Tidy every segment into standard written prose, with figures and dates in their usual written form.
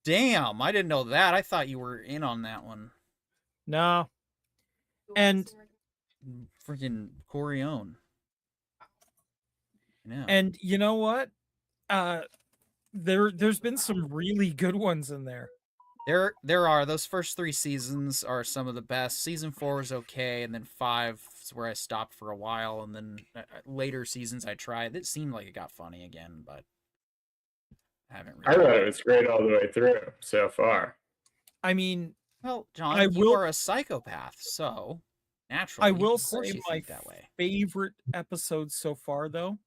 Damn, I didn't know that. I thought you were in on that one. No. And freaking Corione. Yeah. And you know what? There's been some really good ones in there. There are. Those first 3 seasons are some of the best. Season 4 is okay, and then 5 is where I stopped for a while, and then later seasons I tried. It seemed like it got funny again, but I haven't really. I thought it was great all the way through so far. I mean, well, John, you are a psychopath, so naturally, I will say my that way. favorite episode so far, though,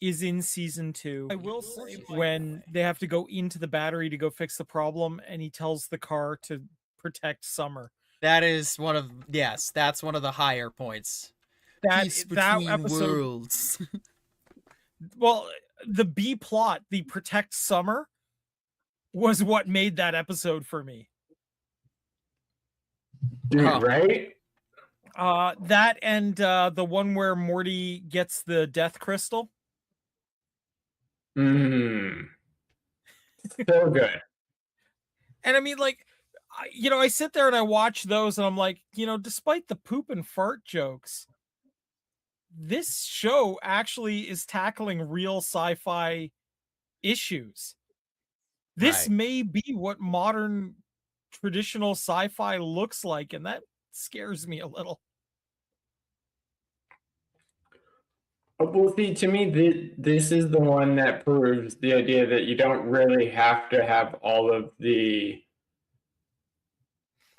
is in season 2. I will say when they have to go into the battery to go fix the problem, and he tells the car to protect Summer. That is that's one of the higher points. Peace between episode, worlds. Well, the B plot, the protect Summer, was what made that episode for me. Dude, right? That and the one where Morty gets the death crystal. So good. And I mean, like, I sit there and I watch those and I'm like, despite the poop and fart jokes, this show actually is tackling real sci-fi issues. This may be what modern traditional sci-fi looks like, and that scares me a little. Well, see, to me, this is the one that proves the idea that you don't really have to have all of the,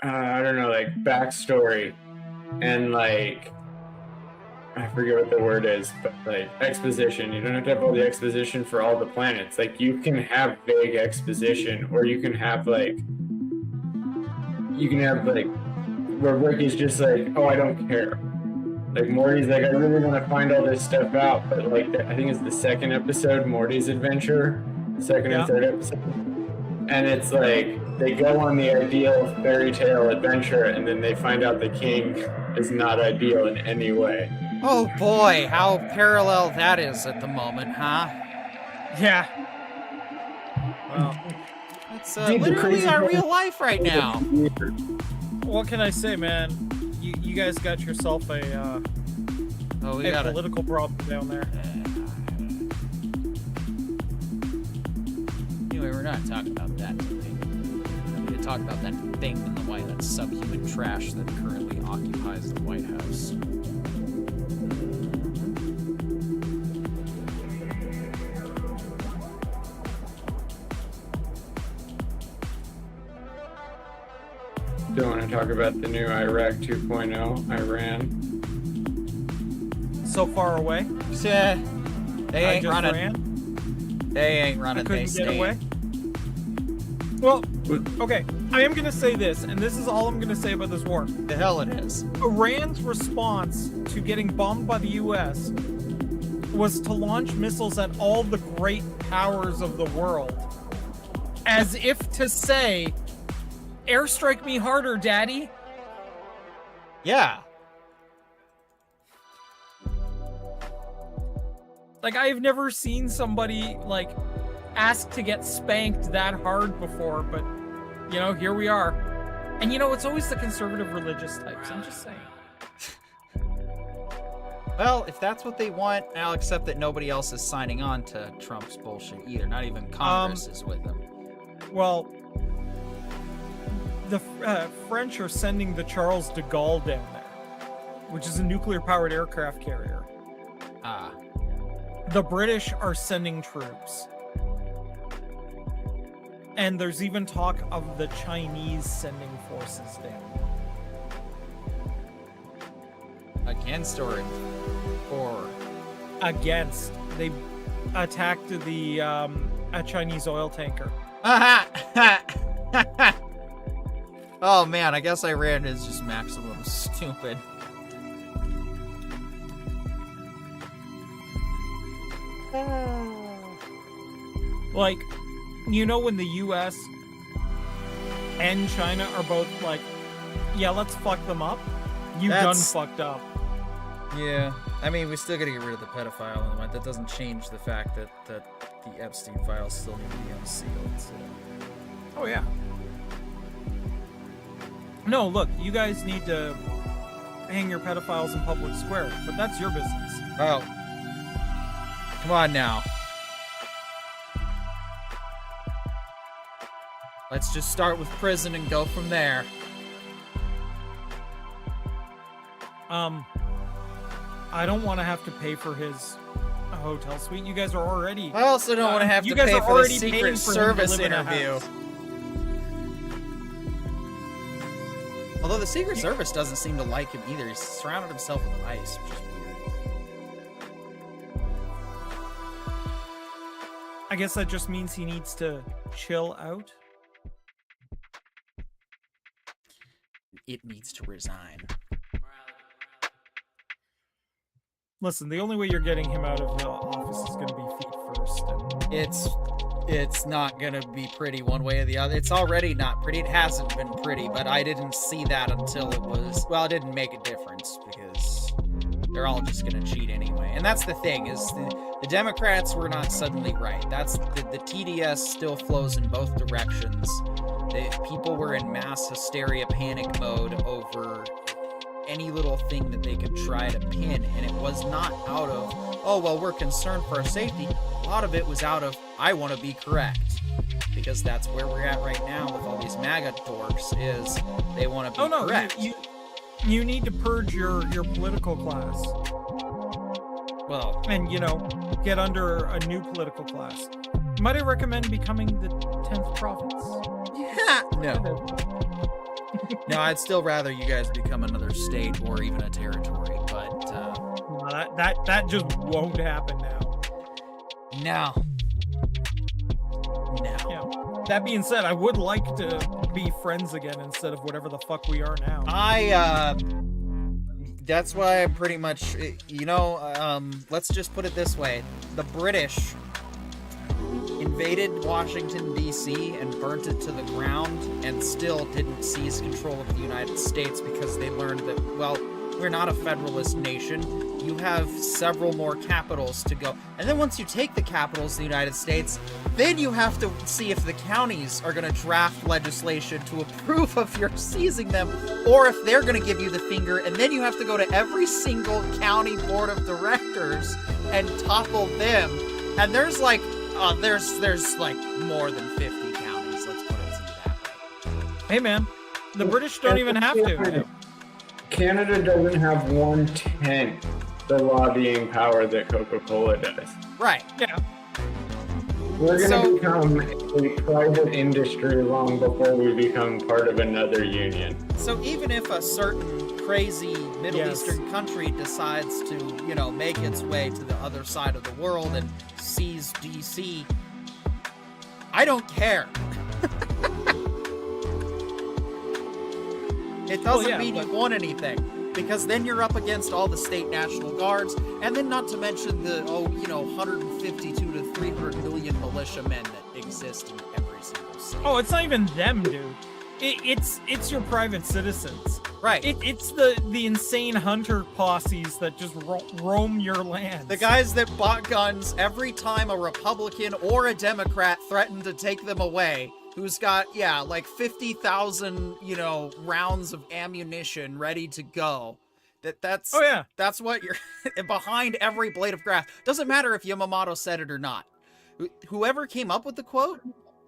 I don't know, like backstory and like, I forget what the word is, but like exposition. You don't have to have all the exposition for all the planets. Like you can have vague exposition, or you can have like where Ricky's just like, oh, I don't care. Like Morty's like, I really want to find all this stuff out, but like I think it's the second episode, Morty's Adventure, second and third episode, and it's like they go on the ideal fairy tale adventure, and then they find out the king is not ideal in any way. Oh boy, how parallel that is at the moment, huh? Yeah. Well, it's literally our real life right now. What can I say, man? You guys got yourself a political problem down there. Anyway, we're not talking about that today. I'm going to talk about that thing in the White, that subhuman trash that currently occupies the White House. Don't want to talk about the new Iraq 2.0, Iran. So far away? Yeah, they ain't running. They ain't running. They get away. Well, okay. I am going to say this, and this is all I'm going to say about this war. The hell it is. Iran's response to getting bombed by the U.S. was to launch missiles at all the great powers of the world, as if to say, airstrike me harder, daddy. Yeah. Like, I've never seen somebody, like, ask to get spanked that hard before, but, here we are. And, it's always the conservative religious types. I'm just saying. Well, if that's what they want, I'll accept that nobody else is signing on to Trump's bullshit either. Not even Congress is with them. Well, the French are sending the Charles de Gaulle down there, which is a nuclear-powered aircraft carrier. The British are sending troops. And there's even talk of the Chinese sending forces down. Against or against. They attacked the a Chinese oil tanker. Oh man, I guess Iran is just maximum stupid. Like, when the US and China are both like, yeah, let's fuck them up. Done fucked up. Yeah. I mean, we still gotta get rid of the pedophile element. That doesn't change the fact that the Epstein files still need to be unsealed. So. Oh, yeah. No, look, you guys need to hang your pedophiles in public square, but that's your business. Oh. Come on now. Let's just start with prison and go from there. I don't want to have to pay for his hotel suite. You guys are already... I also don't want to have you to guys pay are for the already Secret paying for him to Service live in a interview. house. Although the Secret Service doesn't seem to like him either. He's surrounded himself with ice, which is weird. I guess that just means he needs to chill out. It needs to resign. Listen, the only way you're getting him out of the office is going to be feet first. It's not gonna be pretty one way or the other. It's already not pretty. It hasn't been pretty, but I didn't see that until it was... Well, it didn't make a difference because they're all just gonna cheat anyway. And that's the thing, is the Democrats were not suddenly right. That's the TDS still flows in both directions. People were in mass hysteria panic mode over any little thing that they could try to pin, and it was not out of, oh, well, we're concerned for our safety. A lot of it was out of, I want to be correct. Because that's where we're at right now with all these MAGA dorks, is they want to be correct. You need to purge your political class. Well, and, get under a new political class. Might I recommend becoming the 10th province? yeah, no. No, I'd still rather you guys become another state or even a territory, but that just won't happen now. No. Yeah. That being said, I would like to be friends again instead of whatever the fuck we are now. That's why I'm pretty much, let's just put it this way. The British invaded Washington, D.C. and burnt it to the ground and still didn't seize control of the United States because they learned that, well, we're not a federalist nation. You have several more capitals to go. And then once you take the capitals of the United States, then you have to see if the counties are going to draft legislation to approve of your seizing them, or if they're going to give you the finger, and then you have to go to every single county board of directors and topple them. And there's like there's like more than 50 counties, let's put it to you that way. Hey man, the British don't even have to. Canada doesn't have 1/10 the lobbying power that Coca-Cola does. Right. Yeah. We're going to become a private industry long before we become part of another union. So even if a certain crazy Middle Eastern country decides to, make its way to the other side of the world and seize DC, I don't care. It doesn't mean you won anything, because then you're up against all the state National Guards, and then not to mention the 152 to 300 million militiamen that exist in every single state. Oh, it's not even them, dude. It's your private citizens. Right. It's the insane hunter posses that just roam your land. The guys that bought guns every time a Republican or a Democrat threatened to take them away, who's got, like 50,000, rounds of ammunition ready to go. That's what you're behind every blade of grass. Doesn't matter if Yamamoto said it or not. Whoever came up with the quote,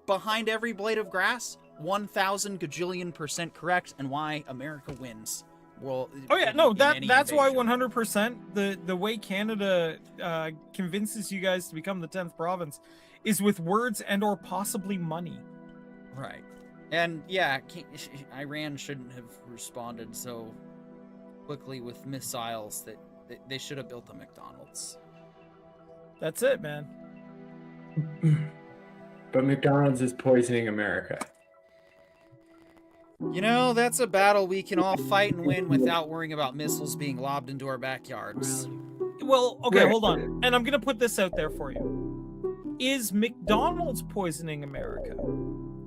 behind every blade of grass, 1,000 gajillion% correct, and why America wins. Well, that's why 100% the way Canada convinces you guys to become the 10th province is with words and or possibly money. Right. And Iran shouldn't have responded so quickly with missiles. That they should have built a McDonald's. That's it, man. But McDonald's is poisoning America. That's a battle we can all fight and win without worrying about missiles being lobbed into our backyards. Well, okay, hold on. And I'm going to put this out there for you. Is McDonald's poisoning America?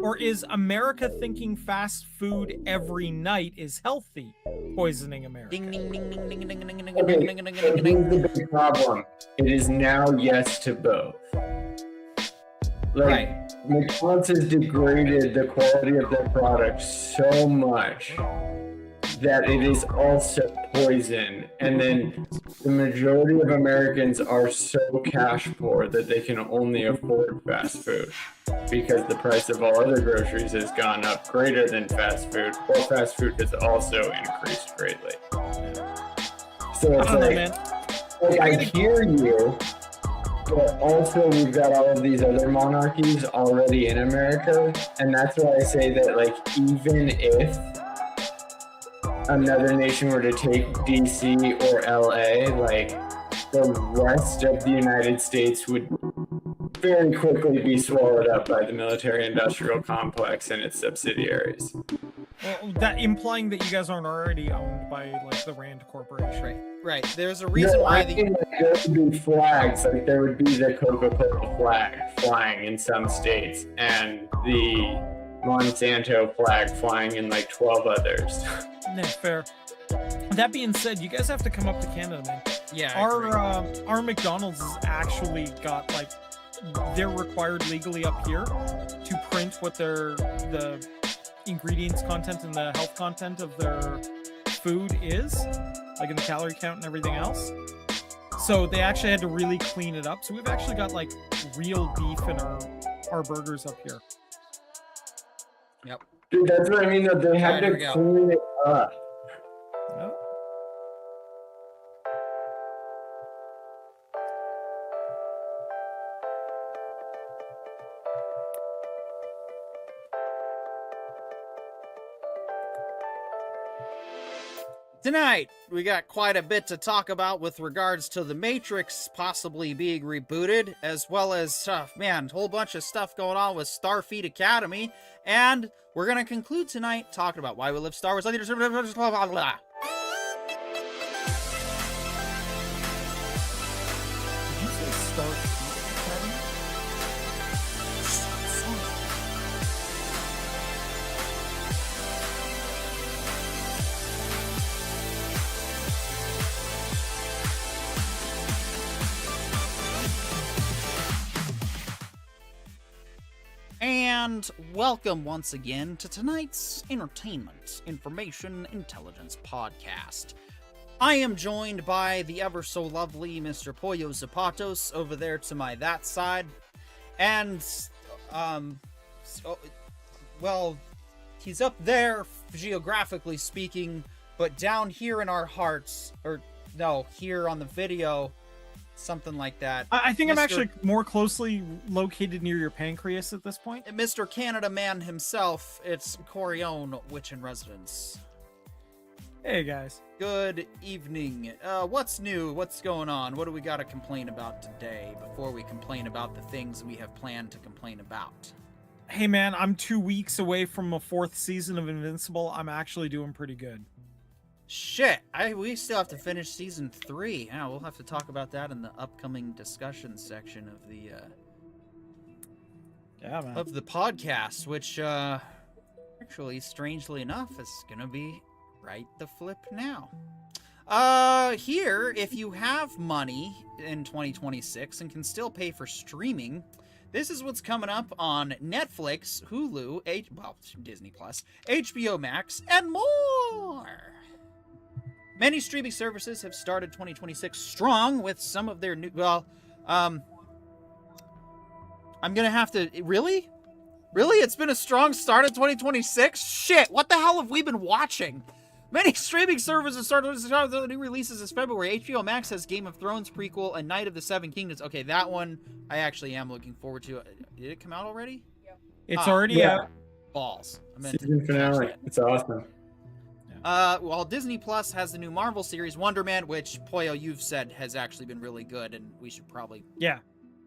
Or is America thinking fast food every night is healthy poisoning America? Ding, ding, ding, ding, ding, ding, ding, ding, Okay, ding, ding, ding, ding, here's the big problem. It is now yes to both. Like, Right. McDonald's has degraded the quality of their product so much that it is also poison. And then the majority of Americans are so cash poor that they can only afford fast food because the price of all other groceries has gone up greater than fast food, or fast food has also increased greatly. So it's I don't know, like, man. I hear you, but also we've got all of these other monarchies already in America, and that's why I say that, like, even if another nation were to take DC or LA, like, the rest of the United States would very quickly be swallowed up by the military-industrial complex and its subsidiaries. Well, that implying that you guys aren't already owned by like the Rand Corporation. Right. There's a reason why I mean, like, there would be flags, like there would be the Coca-Cola flag flying in some states, and the Monsanto flag flying in like 12 others. Yeah, fair. That being said, you guys have to come up to Canada, man. Yeah. I agree. Our McDonald's has actually got like they're required legally up here to print what the ingredients content and the health content of their food is, like in the calorie count and everything else. So they actually had to really clean it up. So we've actually got like real beef in our burgers up here. Yep. Dude, that's what I mean, that they had Alright, here we to go. clean it up. Yep. Tonight, we got quite a bit to talk about with regards to The Matrix possibly being rebooted, as well as, man, a whole bunch of stuff going on with Starfleet Academy, and we're going to conclude tonight talking about why we live Star Wars. Did you say Star Academy? And welcome once again to tonight's Entertainment, Information, Intelligence podcast. I am joined by the ever so lovely Mr. Pollo Zapatos over there to my that side. And, well, he's up there geographically speaking, but down here in our hearts, or no, here on the video, something like that. I think I'm Mr. actually more closely located near your pancreas at this point. Mr. Canada Man himself, it's Corione, Witch in Residence. Hey guys. Good evening. What's new? What's going on? What do we got to complain about today before we complain about the things we have planned to complain about? Hey man, I'm 2 weeks away from a 4th season of Invincible. I'm actually doing pretty good. Shit, we still have to finish season 3. Yeah, we'll have to talk about that in the upcoming discussion section of the of the podcast, which actually, strangely enough, is gonna be right the flip now. Here, if you have money in 2026 and can still pay for streaming, this is what's coming up on Netflix, Hulu, Disney Plus, HBO Max, and more. Many streaming services have started 2026 strong with some of their new... I'm gonna have to... Really? Really? It's been a strong start of 2026? Shit, what the hell have we been watching? Many streaming services started the new releases this February. HBO Max has Game of Thrones prequel and Night of the Seven Kingdoms. Okay, that one I actually am looking forward to. Did it come out already? It's already out. Balls. I meant to Season finale. catch that. It's awesome. Well, Disney Plus has the new Marvel series, Wonder Man, which, Pollo, you've said has actually been really good, and we should probably... Yeah.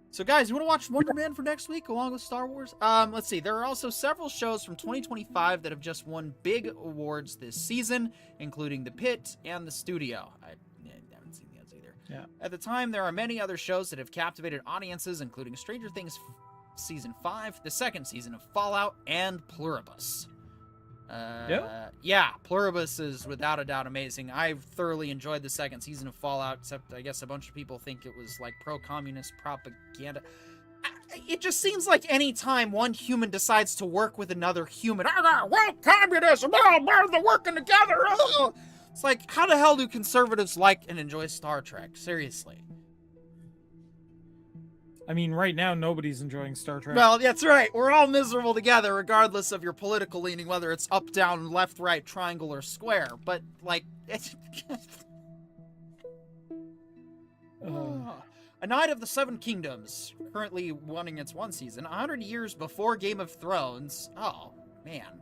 So, guys, you want to watch Wonder Man for next week, along with Star Wars? Let's see. There are also several shows from 2025 that have just won big awards this season, including The Pit and The Studio. I haven't seen those either. Yeah. At the time, there are many other shows that have captivated audiences, including Stranger Things Season 5, the second season of Fallout, and Pluribus. Yeah, Pluribus is without a doubt amazing. I've thoroughly enjoyed the second season of Fallout, except I guess a bunch of people think it was like pro-communist propaganda. it just seems like any time one human decides to work with another human, well, communism, they're working together. It's like, how the hell do conservatives like and enjoy Star Trek? Seriously. I mean, right now, nobody's enjoying Star Trek. Well, that's right. We're all miserable together, regardless of your political leaning, whether it's up, down, left, right, triangle, or square. But, like, it's... A Knight of the Seven Kingdoms, currently running its one season, 100 years before Game of Thrones. Oh, man.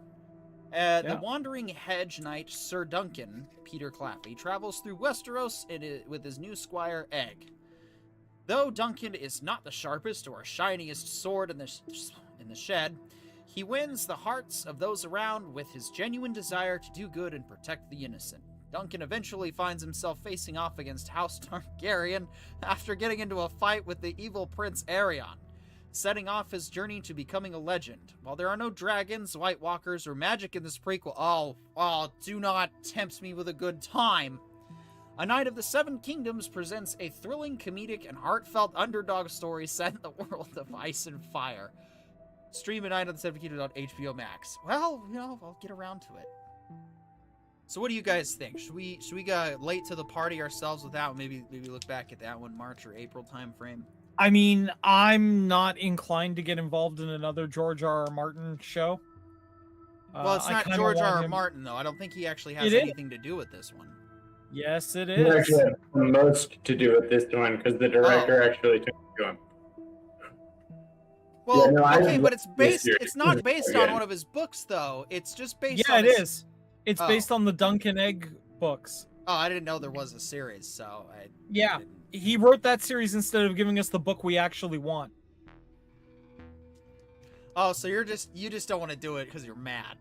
The wandering hedge knight Sir Duncan, Peter Claffey, travels through Westeros with his new squire, Egg. Though Duncan is not the sharpest or shiniest sword in the shed, he wins the hearts of those around with his genuine desire to do good and protect the innocent. Duncan eventually finds himself facing off against House Targaryen after getting into a fight with the evil Prince Aerion, setting off his journey to becoming a legend. While there are no dragons, White Walkers, or magic in this prequel, do not tempt me with a good time. A Knight of the Seven Kingdoms presents a thrilling, comedic, and heartfelt underdog story set in the world of ice and fire. Stream A Knight of the Seven Kingdoms on HBO Max. Well, I'll get around to it. So what do you guys think? Should we go late to the party ourselves with that one? Maybe look back at that one, March or April time frame? I mean, I'm not inclined to get involved in another George R.R. Martin show. Well, it's not George R.R. Martin, though. I don't think he actually has anything to do with this one. Yes, it He is. actually had the most to do with this one because the director actually took it to him. Well, okay, but it's not based on one of his books, though. It's just based on... Yeah, it is. It's based on the Duncan Egg books. Oh, I didn't know there was a series, so Yeah, he wrote that series instead of giving us the book we actually want. Oh, so you just don't want to do it because you're mad.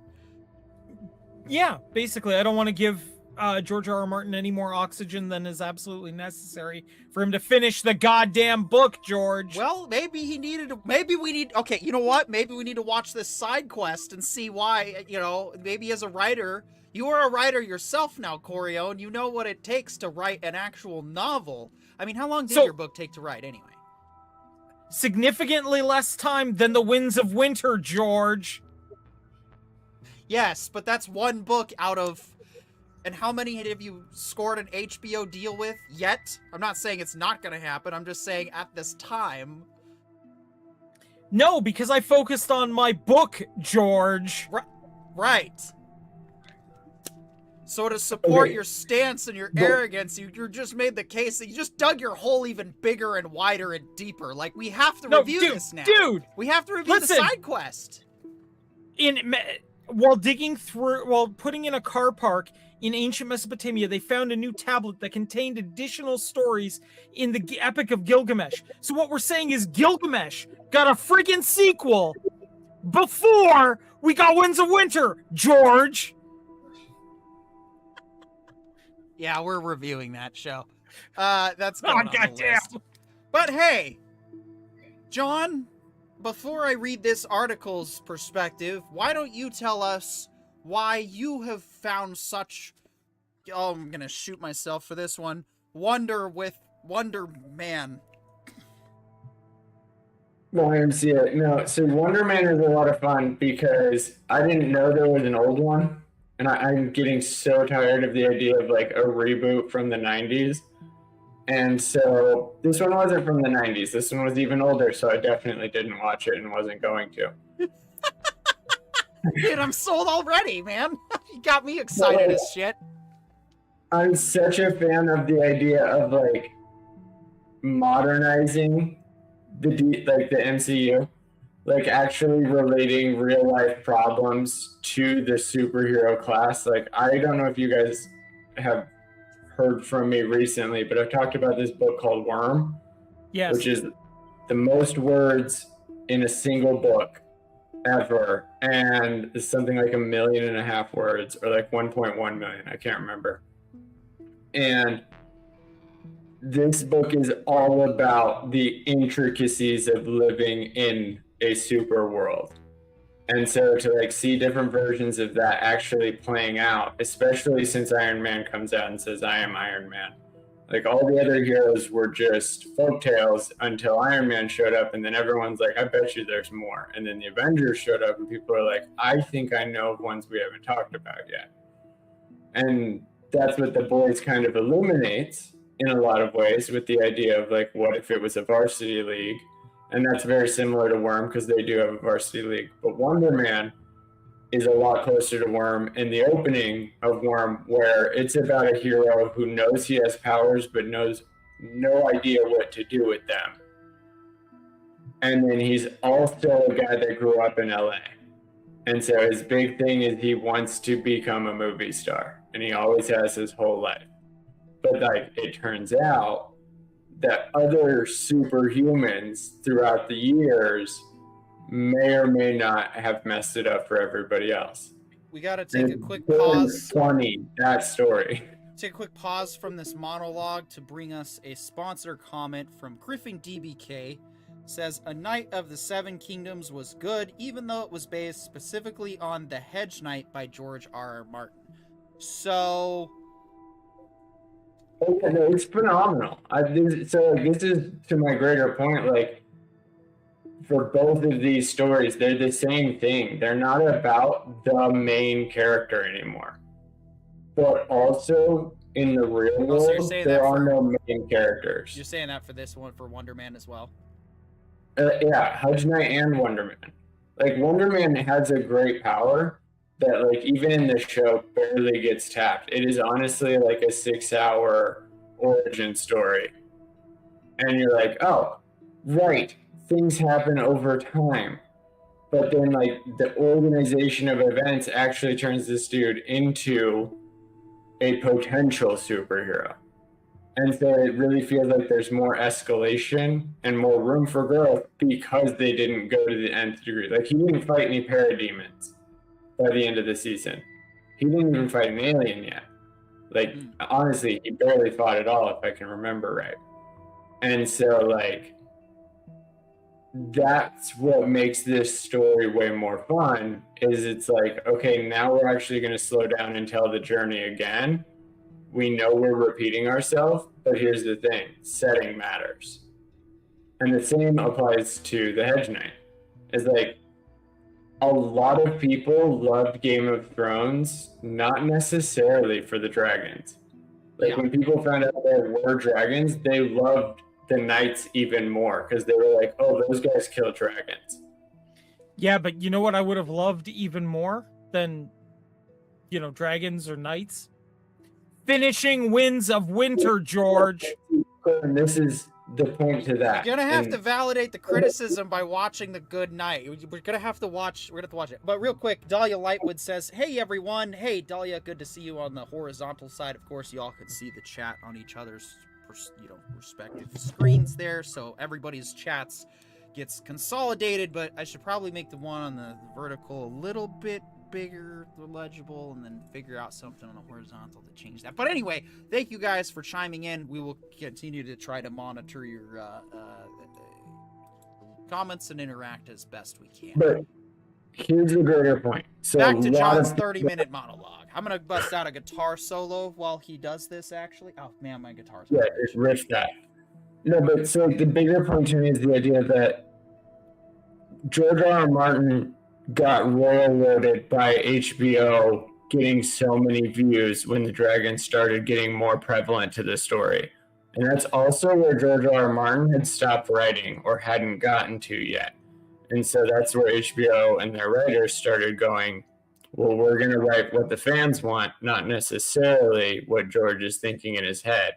Yeah, basically, I don't want to give George R.R. Martin any more oxygen than is absolutely necessary for him to finish the goddamn book, George. Well, maybe we need... Okay, you know what? Maybe we need to watch this side quest and see why, maybe as a writer... You are a writer yourself now, Corio, and you know what it takes to write an actual novel. I mean, how long did your book take to write anyway? Significantly less time than The Winds of Winter, George. Yes, but that's one book out of... And how many have you scored an HBO deal with yet? I'm not saying it's not going to happen. I'm just saying at this time. No, because I focused on my book, George. Right. So to support your stance and your arrogance, you just made the case that you just dug your hole even bigger and wider and deeper. Like, we have to review this now. Dude! We have to review the side quest. While putting in a car park in ancient Mesopotamia, they found a new tablet that contained additional stories in the Epic of Gilgamesh. So what we're saying is Gilgamesh got a freaking sequel before we got Winds of Winter, George! Yeah, we're reviewing that show. That's going on the goddamn. list. But hey, John, before I read this article's perspective, why don't you tell us why you have found such... Oh, I'm gonna shoot myself for this one. Wonder with Wonder Man. YMCA. No, so Wonder Man is a lot of fun because I didn't know there was an old one. And I'm getting so tired of the idea of like a reboot from the 90s. And so this one wasn't from the 90s. This one was even older, so I definitely didn't watch it and wasn't going to. Dude, I'm sold already, man. You got me excited as shit. I'm such a fan of the idea of like modernizing the MCU. Like actually relating real life problems to the superhero class. Like, I don't know if you guys have heard from me recently, but I've talked about this book called Worm. Yes. Which is the most words in a single book ever. And it's something like 1.5 million words or like 1.1 million. I can't remember. And this book is all about the intricacies of living in a super world. And so to like see different versions of that actually playing out, especially since Iron Man comes out and says, I am Iron Man. Like all the other heroes were just folktales until Iron Man showed up, and then everyone's like, I bet you there's more. And then the Avengers showed up, and people are like, I think I know of ones we haven't talked about yet. And that's what The Boys kind of illuminates in a lot of ways, with the idea of like, what if it was a varsity league? And that's very similar to Worm because they do have a varsity league. But Wonder Man is a lot closer to Worm in the opening of Worm, where it's about a hero who knows he has powers but knows no idea what to do with them. And then he's also a guy that grew up in LA. And so his big thing is he wants to become a movie star, and he always has his whole life. But like it turns out that other superhumans throughout the years may or may not have messed it up for everybody else. We got to take a quick pause. Funny, that story. Take a quick pause from this monologue to bring us a sponsor comment from Griffin DBK. Says, A Knight of the Seven Kingdoms was good, even though it was based specifically on The Hedge Knight by George R.R. Martin. So... Okay, no, it's phenomenal. So this is to my greater point, like, for both of these stories, they're the same thing. They're not about the main character anymore. But also, in the real world, there are no main characters. You're saying that for this one, for Wonder Man as well? Yeah, Hedge Knight and Wonder Man. Like, Wonder Man has a great power that, like, even in the show, barely gets tapped. It is honestly like a 6-hour origin story. And you're like, oh, right, things happen over time. But then, like, the organization of events actually turns this dude into a potential superhero. And so it really feels like there's more escalation and more room for growth because they didn't go to the nth degree. Like, he didn't fight any parademons by the end of the season. He didn't even fight an alien yet. Like, honestly, he barely fought at all, if I can remember right. And so, like, that's what makes this story way more fun, is it's like, okay, now we're actually going to slow down and tell the journey again. We know we're repeating ourselves, but here's the thing, setting matters. And the same applies to the Hedge Knight. It's like, a lot of people loved Game of Thrones, not necessarily for the dragons. Like, when people found out there were dragons, they loved the knights even more, because they were like, oh, those guys kill dragons. Yeah, but you know what I would have loved even more than, dragons or knights? Finishing Winds of Winter, George. And this is the point to that. You're gonna have to validate the criticism by watching The Good Knight. We're gonna have to watch it. But real quick, Dahlia Lightwood says, hey everyone. Hey Dahlia, good to see you on the horizontal side. Of course, y'all could see the chat on each other's respective screens there, so everybody's chats gets consolidated, but I should probably make the one on the vertical a little bit bigger, legible, and then figure out something on the horizontal to change that. But anyway, thank you guys for chiming in. We will continue to try to monitor your comments and interact as best we can. But here's the greater point. So back to John's 30-minute monologue. I'm gonna bust out a guitar solo while he does this. Actually, oh man, my guitar's it's riff that. No, but so the bigger point to me is the idea that George R.R. Martin got railroaded by HBO getting so many views when the dragons started getting more prevalent to the story. And that's also where George R.R. Martin had stopped writing or hadn't gotten to yet. And so that's where HBO and their writers started going, well, we're going to write what the fans want, not necessarily what George is thinking in his head.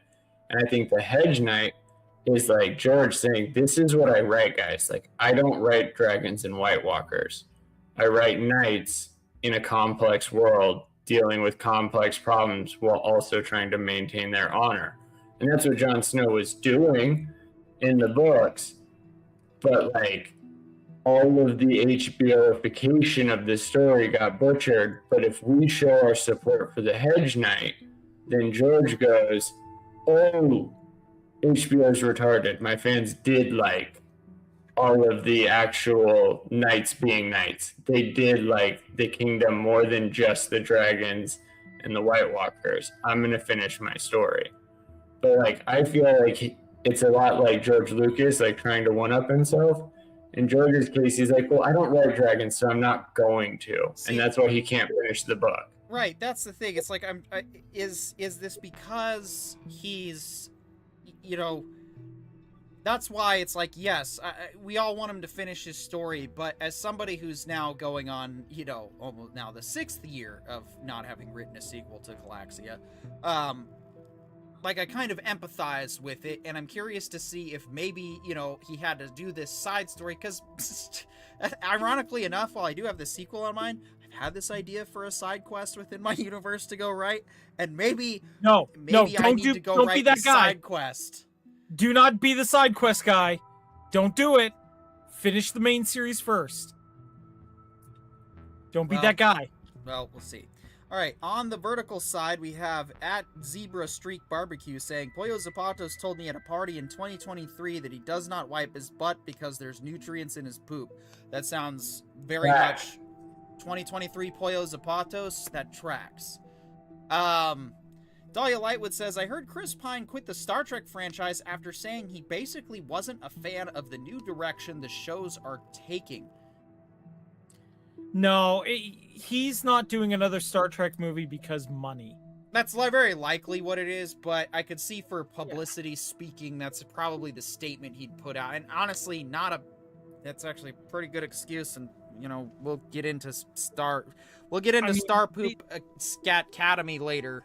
And I think the Hedge Knight is like George saying, this is what I write, guys. Like, I don't write dragons and White Walkers. I write knights in a complex world dealing with complex problems while also trying to maintain their honor. And that's what Jon Snow was doing in the books. But like, all of the HBOification of this story got butchered. But if we show our support for the Hedge Knight, then George goes, oh, HBO's retarded. My fans did like all of the actual knights being knights. They did like the kingdom more than just the dragons and the White Walkers. I'm going to finish my story. but like I feel like it's a lot like George Lucas, like trying to one up himself. In George's case, he's like, well, I don't write dragons, so I'm not going to, and that's why he can't finish the book. Right, that's the thing. It's like is this because he's, you know, that's why it's like, yes, we all want him to finish his story, but as somebody who's now going on, you know, almost now the 6th year of not having written a sequel to Galaxia, like I kind of empathize with it, and I'm curious to see if maybe, you know, he had to do this side story, because ironically enough, while I do have the sequel on mind, I've had this idea for a side quest within my universe to go right, and maybe don't I need to go write be that the guy. side quest. Do not be the side quest guy. Don't do it. Finish the main series first. Don't be that guy. Well, we'll see. All right, on the vertical side, we have at Zebra Streak Barbecue saying, Pollo Zapatos told me at a party in 2023 that he does not wipe his butt because there's nutrients in his poop. That sounds very much 2023 Pollo Zapatos. That tracks. Dahlia Lightwood says, I heard Chris Pine quit the Star Trek franchise after saying he basically wasn't a fan of the new direction the shows are taking. No, he's not doing another Star Trek movie because money. That's very likely what it is, but I could see for publicity speaking, that's probably the statement he'd put out. And honestly, that's actually a pretty good excuse. And, you know, we'll get into Star Poop Scatcademy later.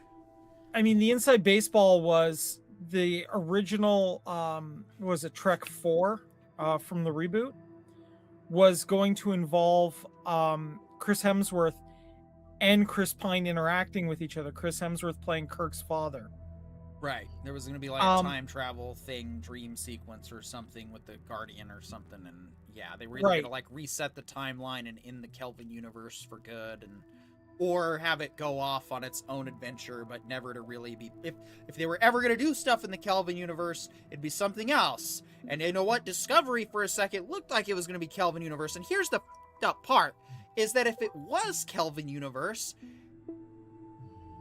I mean, the inside baseball was the original, was it Trek 4 from the reboot, was going to involve Chris Hemsworth and Chris Pine interacting with each other. Chris Hemsworth playing Kirk's father. Right. There was going to be like a time travel thing, dream sequence or something with the Guardian or something. And yeah, they were either going to like reset the timeline and in the Kelvin universe for good, or have it go off on its own adventure, but never to really be... If they were ever going to do stuff in the Kelvin universe, it'd be something else. And you know what? Discovery, for a second, looked like it was going to be Kelvin universe. And here's the part, is that if it was Kelvin universe,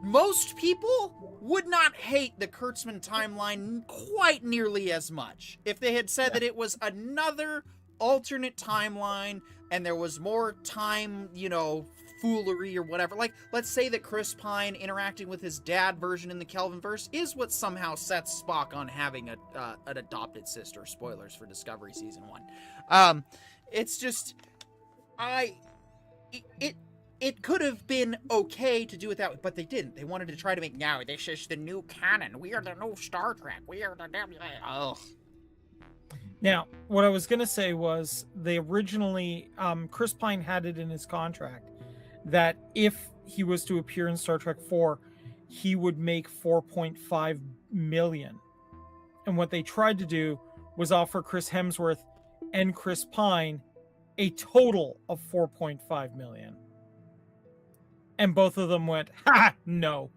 most people would not hate the Kurtzman timeline quite nearly as much. If they had said that it was another alternate timeline, and there was more time, you know, foolery or whatever. Like, let's say that Chris Pine interacting with his dad version in the Kelvinverse is what somehow sets Spock on having an adopted sister. Spoilers for Discovery Season 1. It's just... It could have been okay to do it that way, but they didn't. They wanted to try to make, no, this is the new canon. We are the new Star Trek. We are the... Ugh. Now, what I was going to say was they originally... Chris Pine had it in his contract that if he was to appear in Star Trek 4, he would make $4.5 million. And what they tried to do was offer Chris Hemsworth and Chris Pine a total of $4.5 million. And both of them went, no.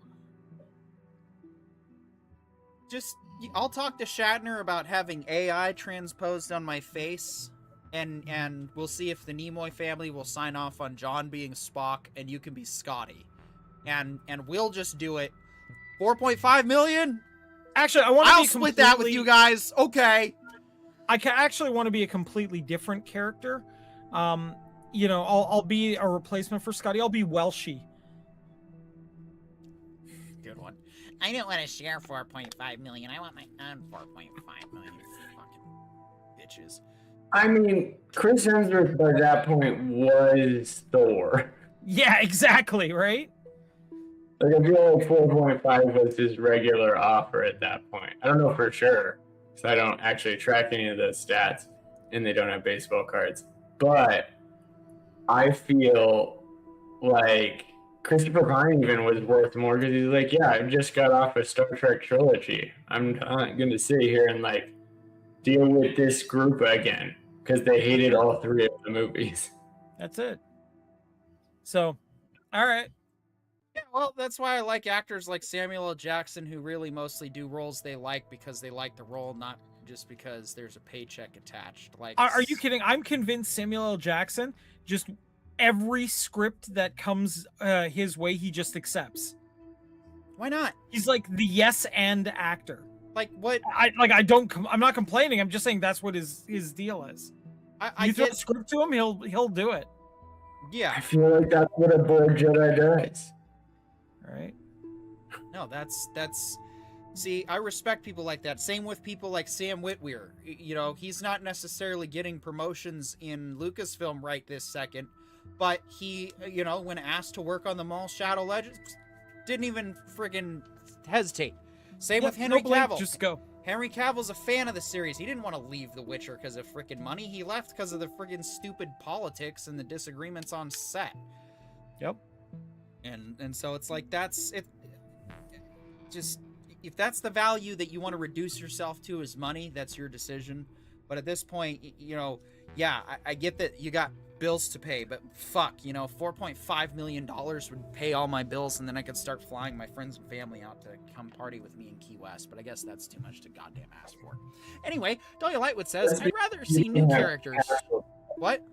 I'll talk to Shatner about having AI transposed on my face. And we'll see if the Nimoy family will sign off on John being Spock and you can be Scotty. And we'll just do it. 4.5 million? Actually, I'll split that with you guys. Okay. I actually want to be a completely different character. You know, I'll be a replacement for Scotty. I'll be Welshie. Good one. I don't want to share 4.5 million. I want my own 4.5 million. Fucking bitches. I mean, Chris Hemsworth by that point was Thor. Yeah, exactly, right? Like, I feel like 4.5 was his regular offer at that point. I don't know for sure, because I don't actually track any of those stats, and they don't have baseball cards. But I feel like Christopher Pine even was worth more, because he's like, yeah, I just got off a Star Trek trilogy. I'm not going to sit here and, like, deal with this group again, because they hated all three of the movies. That's it. So, all right. Yeah, well, that's why I like actors like Samuel L. Jackson, who really mostly do roles they like because they like the role, not just because there's a paycheck attached. Like, are you kidding? I'm convinced Samuel L. Jackson, just every script that comes his way, he just accepts. Why not? He's like the yes and actor. Like what? I'm not complaining. I'm just saying that's what his deal is. I You throw get. a script to him, he'll do it. Yeah. I feel like that's what a bored Jedi does. Right? No, that's. See, I respect people like that. Same with people like Sam Witwer. You know, he's not necessarily getting promotions in Lucasfilm right this second, but he, you know, when asked to work on the Maul Shadow Legends, didn't even friggin' hesitate. Same with Henry Cavill. Just go. Henry Cavill's a fan of the series. He didn't want to leave The Witcher because of frickin' money. He left because of the friggin' stupid politics and the disagreements on set. Yep. And so it's like that's it. Just if that's the value that you want to reduce yourself to is money, that's your decision. But at this point, you know, yeah, I get that you got bills to pay, but fuck, you know, $4.5 million would pay all my bills, and then I could start flying my friends and family out to come party with me in Key West. But I guess that's too much to goddamn ask for. Anyway, Dahlia Lightwood says, I'd rather see new characters. What?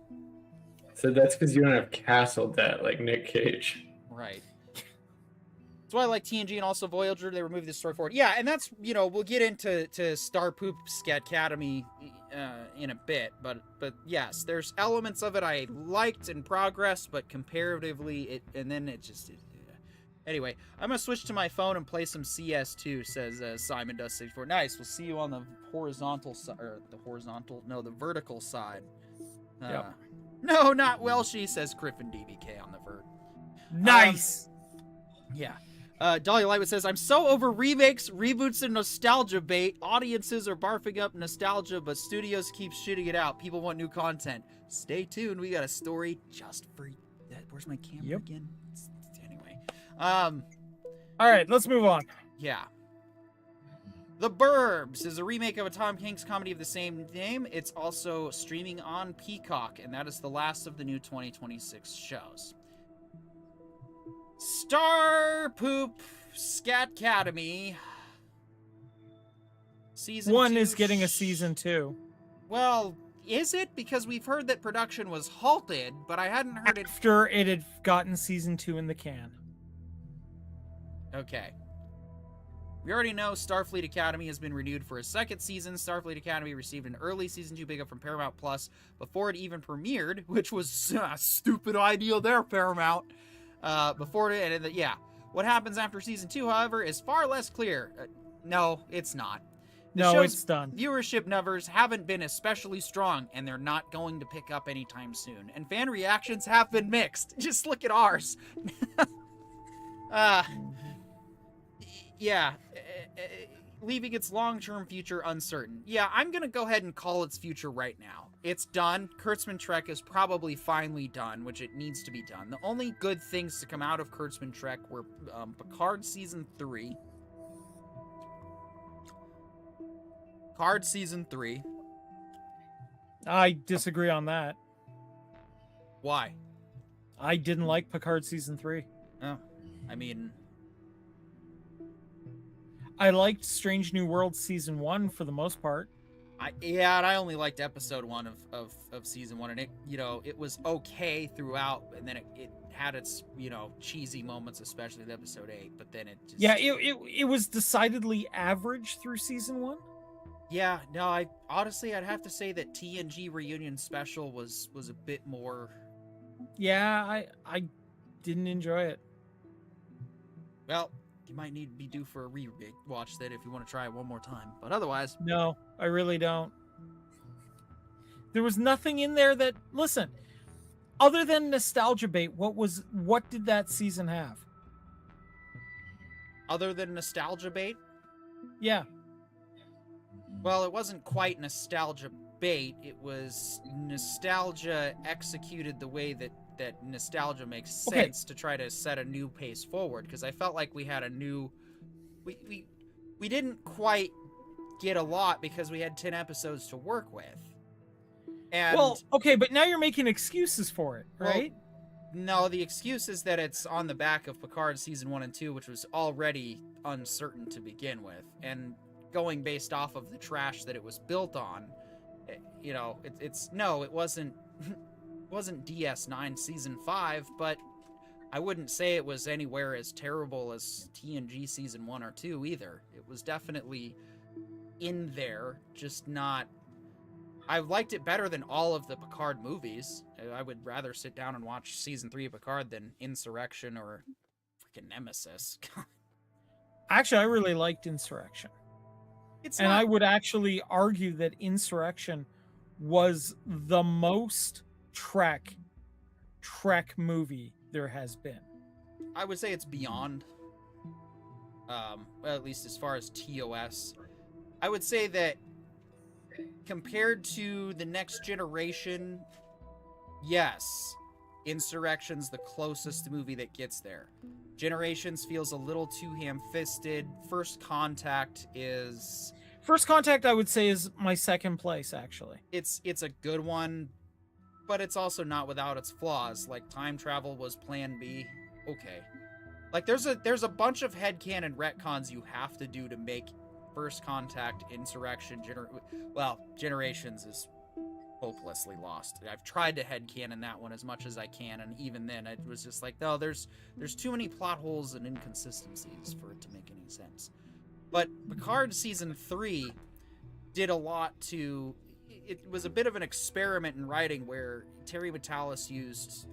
So that's because you don't have castle debt like Nick Cage. Right. That's why I like TNG and also Voyager. They removed this story forward. Yeah, and that's, you know, we'll get into Star Poop Academy in a bit, but yes, there's elements of it I liked in progress, but comparatively, Anyway, I'm gonna switch to my phone and play some CS2. Says Simon Does 64. Nice. We'll see you on the horizontal side, or the vertical side. Yep. No, not Welshie, says Griffin DBK on the vert. Nice. Yeah. Dahlia Lightwood says, I'm so over remakes, reboots, and nostalgia bait. Audiences are barfing up nostalgia, but studios keep shooting it out. People want new content. Stay tuned. We got a story just for that. Where's my camera again? Anyway. All right, let's move on. Yeah. The Burbs is a remake of a Tom Hanks comedy of the same name. It's also streaming on Peacock, and that is the last of the new 2026 shows. Star Poop Scatcademy season 1 2 is getting a season 2. Well, is it? Because we've heard that production was halted, but I hadn't heard it After it had gotten season 2 in the can. Okay. We already know Starfleet Academy has been renewed for a second season. Starfleet Academy received an early season 2 pickup from Paramount Plus before it even premiered, which was a stupid idea there, Paramount. Before it, and yeah. What happens after season 2, however, is far less clear. No, it's not. No, it's done. Viewership numbers haven't been especially strong, and they're not going to pick up anytime soon. And fan reactions have been mixed. Just look at ours. Yeah. Leaving its long-term future uncertain. Yeah, I'm going to go ahead and call its future right now. It's done. Kurtzman Trek is probably finally done, which it needs to be done. The only good things to come out of Kurtzman Trek were Picard Season 3. Picard Season 3. I disagree on that. Why? I didn't like Picard Season 3. Oh, I mean... I liked Strange New Worlds Season 1 for the most part. I only liked episode 1 of season 1, and it, you know, it was okay throughout, and then it had its, you know, cheesy moments, especially with episode 8, but then it just... Yeah, it was decidedly average through season 1. Yeah, no, I'd have to say that TNG Reunion Special was a bit more... Yeah, I didn't enjoy it. Well, you might need to be due for a re-watch that if you want to try it one more time. But otherwise... No, I really don't. There was nothing in there that... Listen, other than nostalgia bait, what did that season have? Other than nostalgia bait? Yeah. Well, it wasn't quite nostalgia bait. It was nostalgia executed the way that nostalgia makes sense to try to set a new pace forward, because I felt like we had a new... We didn't quite get a lot because we had 10 episodes to work with. And well, okay, but now you're making excuses for it, right? Well, no, the excuse is that it's on the back of Picard Season 1 and 2, which was already uncertain to begin with. And going based off of the trash that it was built on, you know, it wasn't... wasn't DS9 Season 5, but I wouldn't say it was anywhere as terrible as TNG Season 1 or 2 either. It was definitely in there, just not. I liked it better than all of the Picard movies. I would rather sit down and watch season 3 of Picard than Insurrection or freaking Nemesis. Actually, I really liked Insurrection. And I would actually argue that Insurrection was the most Trek movie there has been. I would say it's beyond. Well, at least as far as TOS. I would say that compared to the Next Generation, yes, Insurrection's the closest movie that gets there. Generations feels a little too ham-fisted. First Contact, I would say, is my second place, actually. It's a good one, but it's also not without its flaws. Like, time travel was Plan B. Okay. Like, there's a bunch of headcanon retcons you have to do to make First Contact, Insurrection, Generations is hopelessly lost. I've tried to headcanon that one as much as I can, and even then it was just like, no, there's too many plot holes and inconsistencies for it to make any sense. But Picard Season 3 did a lot to... It was a bit of an experiment in writing where Terry Matalas used,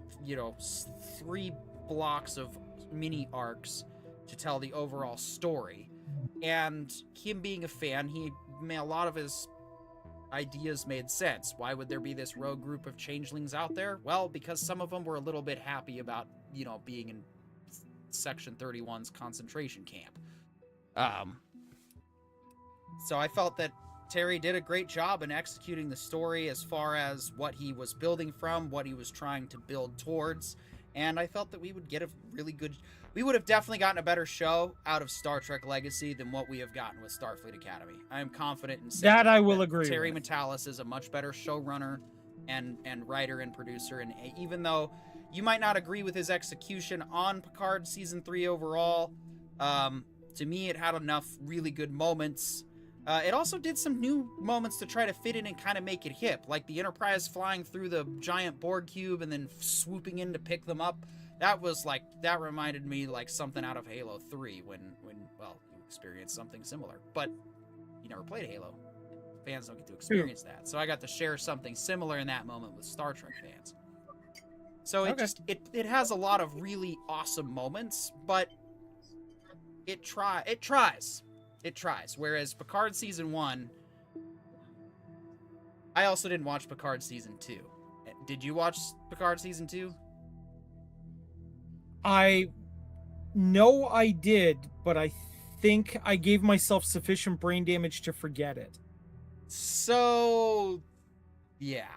3 blocks of mini arcs to tell the overall story. And him being a fan, a lot of his ideas made sense. Why would there be this rogue group of changelings out there? Well, because some of them were a little bit happy about, being in Section 31's concentration camp. So I felt that Terry did a great job in executing the story as far as what he was building from, what he was trying to build towards, and I felt that we would have definitely gotten a better show out of Star Trek Legacy than what we have gotten with Starfleet Academy. I am confident in saying that I will agree Terry with. Matalas is a much better showrunner and writer and producer, and even though you might not agree with his execution on Picard Season 3 overall, to me it had enough really good moments. It also did some new moments to try to fit in and kind of make it hip, like the Enterprise flying through the giant Borg cube and then swooping in to pick them up. That reminded me like something out of Halo 3 when you experienced something similar. But you never played Halo. Fans don't get to experience that. So I got to share something similar in that moment with Star Trek fans. So it has a lot of really awesome moments, but it tries. Whereas Picard Season 1, I also didn't watch Picard Season 2. Did you watch Picard Season 2? I know I did, but I think I gave myself sufficient brain damage to forget it. So, yeah.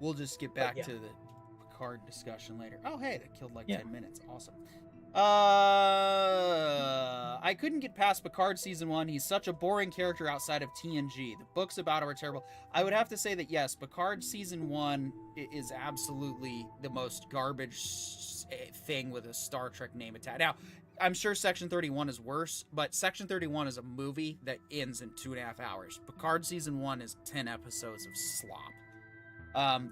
We'll just get back to the Picard discussion later. Oh, hey, that killed 10 minutes. Awesome. I couldn't get past Picard Season 1. He's such a boring character outside of TNG. The books about him are terrible. I would have to say that, yes, Picard Season 1 is absolutely the most garbage thing with a Star Trek name attached. Now, I'm sure Section 31 is worse, but Section 31 is a movie that ends in 2.5 hours. Picard Season 1 is 10 episodes of slop.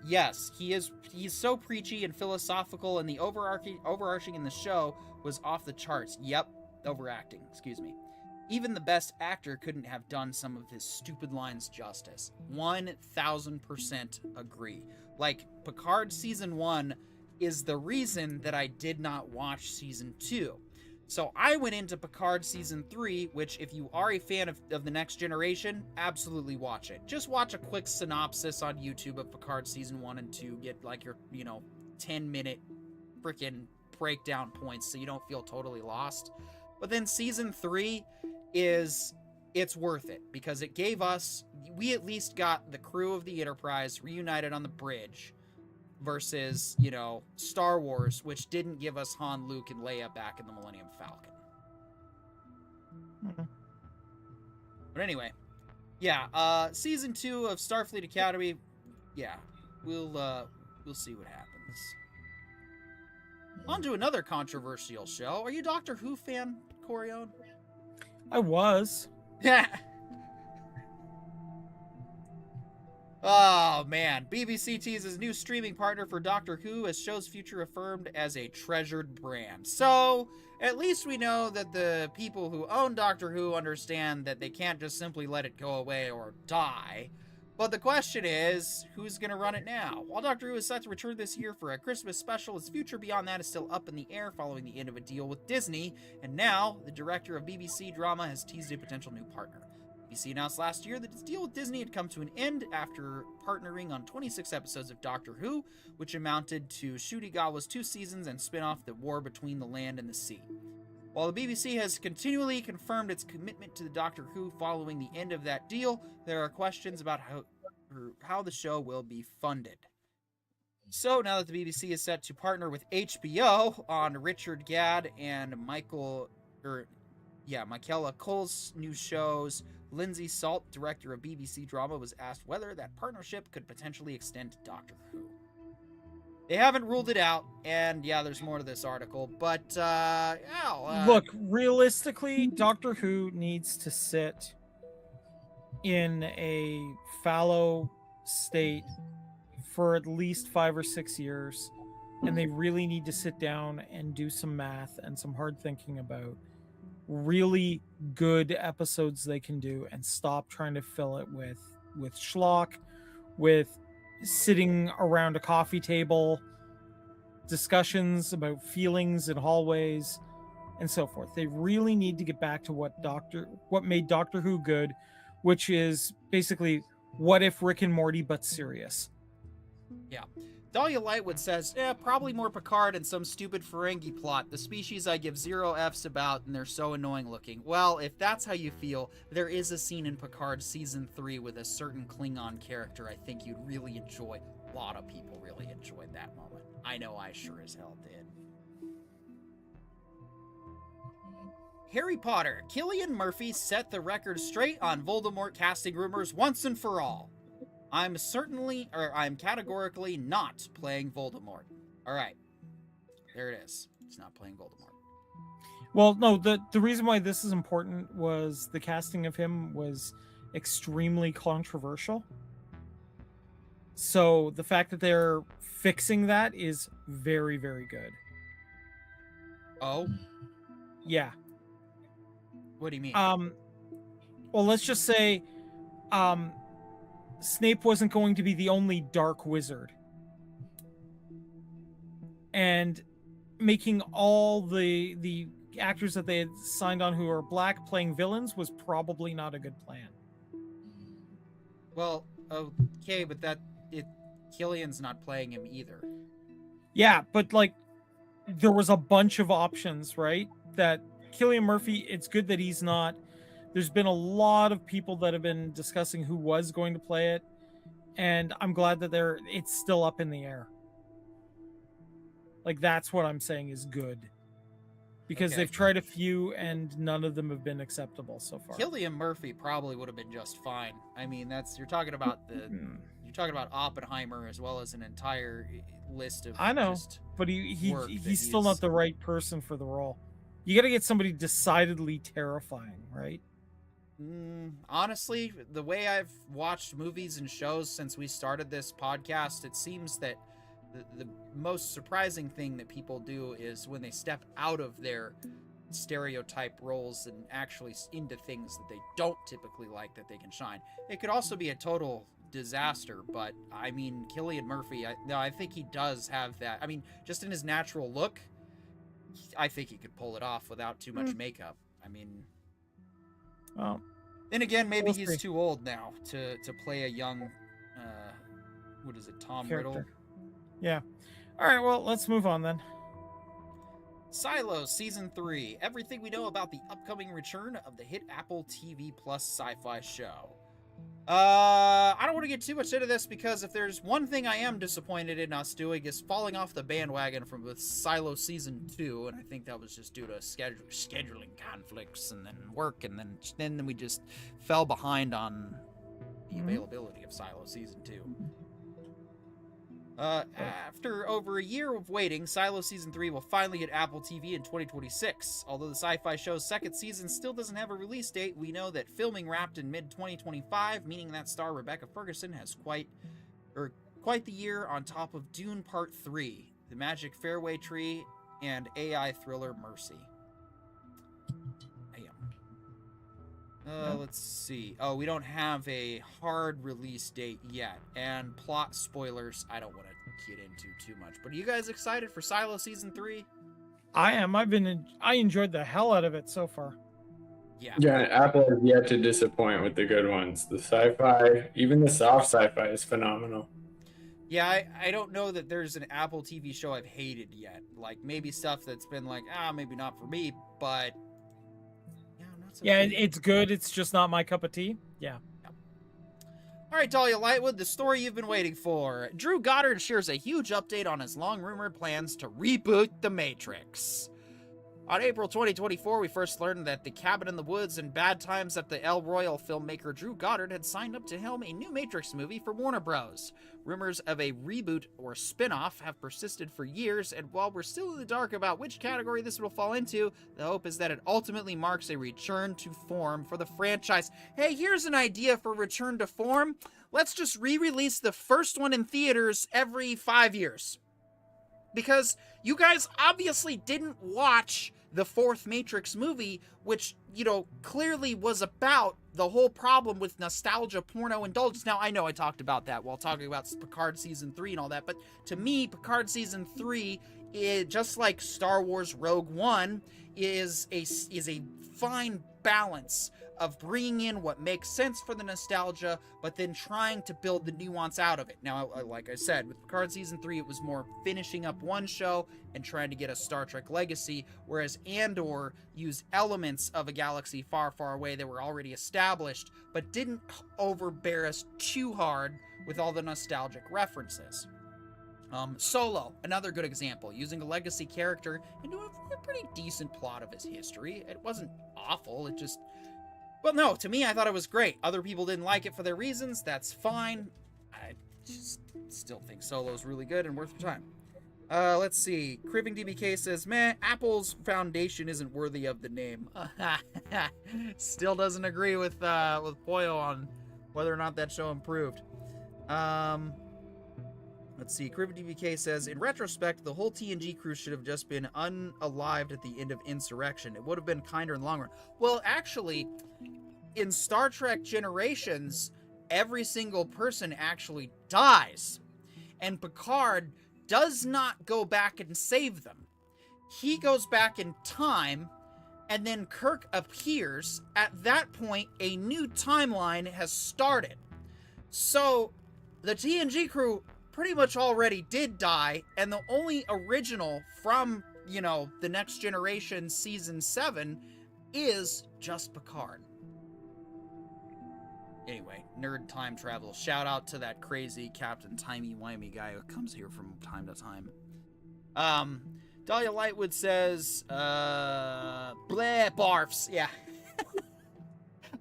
Yes, he's so preachy and philosophical, and the overarching in the show was off the charts. Yep, overacting, excuse me. Even the best actor couldn't have done some of his stupid lines justice. 1000% agree. Like, Picard Season 1 is the reason that I did not watch Season 2. So I went into Picard Season 3, which if you are a fan of The Next Generation, absolutely watch it. Just watch a quick synopsis on YouTube of Picard Season 1 and 2, get like your, 10-minute freaking breakdown points so you don't feel totally lost. But then Season 3 it's worth it because it gave us, we at least got the crew of the Enterprise reunited on the bridge versus, Star Wars, which didn't give us Han, Luke, and Leia back in the Millennium Falcon. Mm-hmm. But anyway, yeah, Season 2 of Starfleet Academy, yeah, we'll see what happens. On to another controversial show. Are you a Doctor Who fan, Corione? I was. Yeah. Oh man, BBC teases new streaming partner for Doctor Who as show's future affirmed as a treasured brand. So, at least we know that the people who own Doctor Who understand that they can't just simply let it go away or die. But the question is, who's going to run it now? While Doctor Who is set to return this year for a Christmas special, its future beyond that is still up in the air following the end of a deal with Disney, and now the director of BBC drama has teased a potential new partner. BBC announced last year that its deal with Disney had come to an end after partnering on 26 episodes of Doctor Who, which amounted to Ncuti 2 seasons and spin-off The War Between the Land and the Sea. While the BBC has continually confirmed its commitment to the Doctor Who following the end of that deal, there are questions about how the show will be funded. So now that the BBC is set to partner with HBO on Richard Gadd and Michaela Cole's new shows, Lindsay Salt, director of BBC drama, was asked whether that partnership could potentially extend to Doctor Who. They haven't ruled it out, and yeah, there's more to this article, but Look, realistically, Doctor Who needs to sit in a fallow state for at least 5 or 6 years, and they really need to sit down and do some math and some hard thinking about really good episodes they can do, and stop trying to fill it with schlock, with sitting around a coffee table, discussions about feelings in hallways, and so forth. They really need to get back to what made Doctor Who good, which is basically what if Rick and Morty but serious. Yeah. Dahlia Lightwood says, probably more Picard and some stupid Ferengi plot, the species I give 0 Fs about, and they're so annoying looking. Well, if that's how you feel, there is a scene in Picard Season 3 with a certain Klingon character I think you'd really enjoy. A lot of people really enjoyed that moment. I know I sure as hell did. Harry Potter, Cillian Murphy set the record straight on Voldemort casting rumors once and for all. I'm categorically not playing Voldemort. All right. There it is. He's not playing Voldemort. Well, no, the reason why this is important was the casting of him was extremely controversial. So the fact that they're fixing that is very, very good. Oh? Yeah. What do you mean? Well, let's just say Snape wasn't going to be the only dark wizard. And making all the actors that they had signed on who are black playing villains was probably not a good plan. Well, okay, but Cillian's not playing him either. Yeah, but like there was a bunch of options, right? That Cillian Murphy, it's good that he's not. There's been a lot of people that have been discussing who was going to play it, and I'm glad that it's still up in the air. Like, that's what I'm saying is good. Because they've tried a few and none of them have been acceptable so far. Cillian Murphy probably would have been just fine. I mean, you're talking about Oppenheimer as well as an entire list of. I know, but he's still not the right person for the role. You got to get somebody decidedly terrifying, right? Honestly, the way I've watched movies and shows since we started this podcast, it seems that the most surprising thing that people do is when they step out of their stereotype roles and actually into things that they don't typically like, that they can shine. It could also be a total disaster, but I mean, Cillian Murphy, I think he does have that. I mean, just in his natural look, I think he could pull it off without too much makeup. I mean, well, then again, maybe he's too old now to play a young, what is it, Tom Riddle? Yeah. All right, well, let's move on then. Silo Season 3. Everything we know about the upcoming return of the hit Apple TV Plus sci-fi show. I don't want to get too much into this because if there's one thing I am disappointed in us doing is falling off the bandwagon with Silo Season 2, and I think that was just due to scheduling conflicts and then work, and then we just fell behind on the availability of Silo Season 2. After over a year of waiting, Silo Season 3 will finally hit Apple TV in 2026. Although the sci-fi show's second season still doesn't have a release date, we know that filming wrapped in mid-2025, meaning that star Rebecca Ferguson has quite the year on top of Dune Part 3, The Magic Fairway Tree, and AI thriller Mercy. Let's see. Oh, we don't have a hard release date yet. And plot spoilers, I don't want to get into too much. But are you guys excited for Silo Season 3? I am. I enjoyed the hell out of it so far. Yeah. Yeah, Apple has yet to disappoint with the good ones. The sci-fi, even the soft sci-fi, is phenomenal. Yeah, I don't know that there's an Apple TV show I've hated yet. Like, maybe stuff that's been like, maybe not for me, but... Yeah, it's good. It's just not my cup of tea. Yeah. All right, Dahlia Lightwood, the story you've been waiting for. Drew Goddard shares a huge update on his long-rumored plans to reboot The Matrix. On April 2024, we first learned that The Cabin in the Woods and Bad Times at the El Royale filmmaker Drew Goddard had signed up to helm a new Matrix movie for Warner Bros. Rumors of a reboot or spin-off have persisted for years, and while we're still in the dark about which category this will fall into, the hope is that it ultimately marks a return to form for the franchise. Hey, here's an idea for return to form. Let's just re-release the first one in theaters every 5 years. Because you guys obviously didn't watch the fourth Matrix movie, which, clearly was about the whole problem with nostalgia porno indulgence. Now, I know I talked about that while talking about Picard Season 3 and all that, but to me, Picard Season 3, just like Star Wars Rogue One, is a fine balance of bringing in what makes sense for the nostalgia, but then trying to build the nuance out of it. Now, like I said, with Picard Season 3, it was more finishing up one show and trying to get a Star Trek legacy, whereas Andor used elements of a galaxy far, far away that were already established, but didn't overbear us too hard with all the nostalgic references. Solo, another good example, using a legacy character and doing a pretty decent plot of his history. It wasn't awful, it just... Well, no, to me, I thought it was great. Other people didn't like it for their reasons. That's fine. I just still think Solo's really good and worth your time. Let's see. Criving DBK says, meh, Apple's foundation isn't worthy of the name. Still doesn't agree with Poyo on whether or not that show improved. Let's see. Criving DBK says, in retrospect, the whole TNG crew should have just been unalived at the end of Insurrection. It would have been kinder in the long run. Well, actually, in Star Trek Generations, every single person actually dies. And Picard does not go back and save them. He goes back in time, and then Kirk appears. At that point, a new timeline has started. So, the TNG crew pretty much already did die, and the only original from, the Next Generation Season 7 is just Picard. Anyway, nerd time travel. Shout out to that crazy Captain Timey-wimey guy who comes here from time to time. Dahlia Lightwood says, bleh, barfs. Yeah.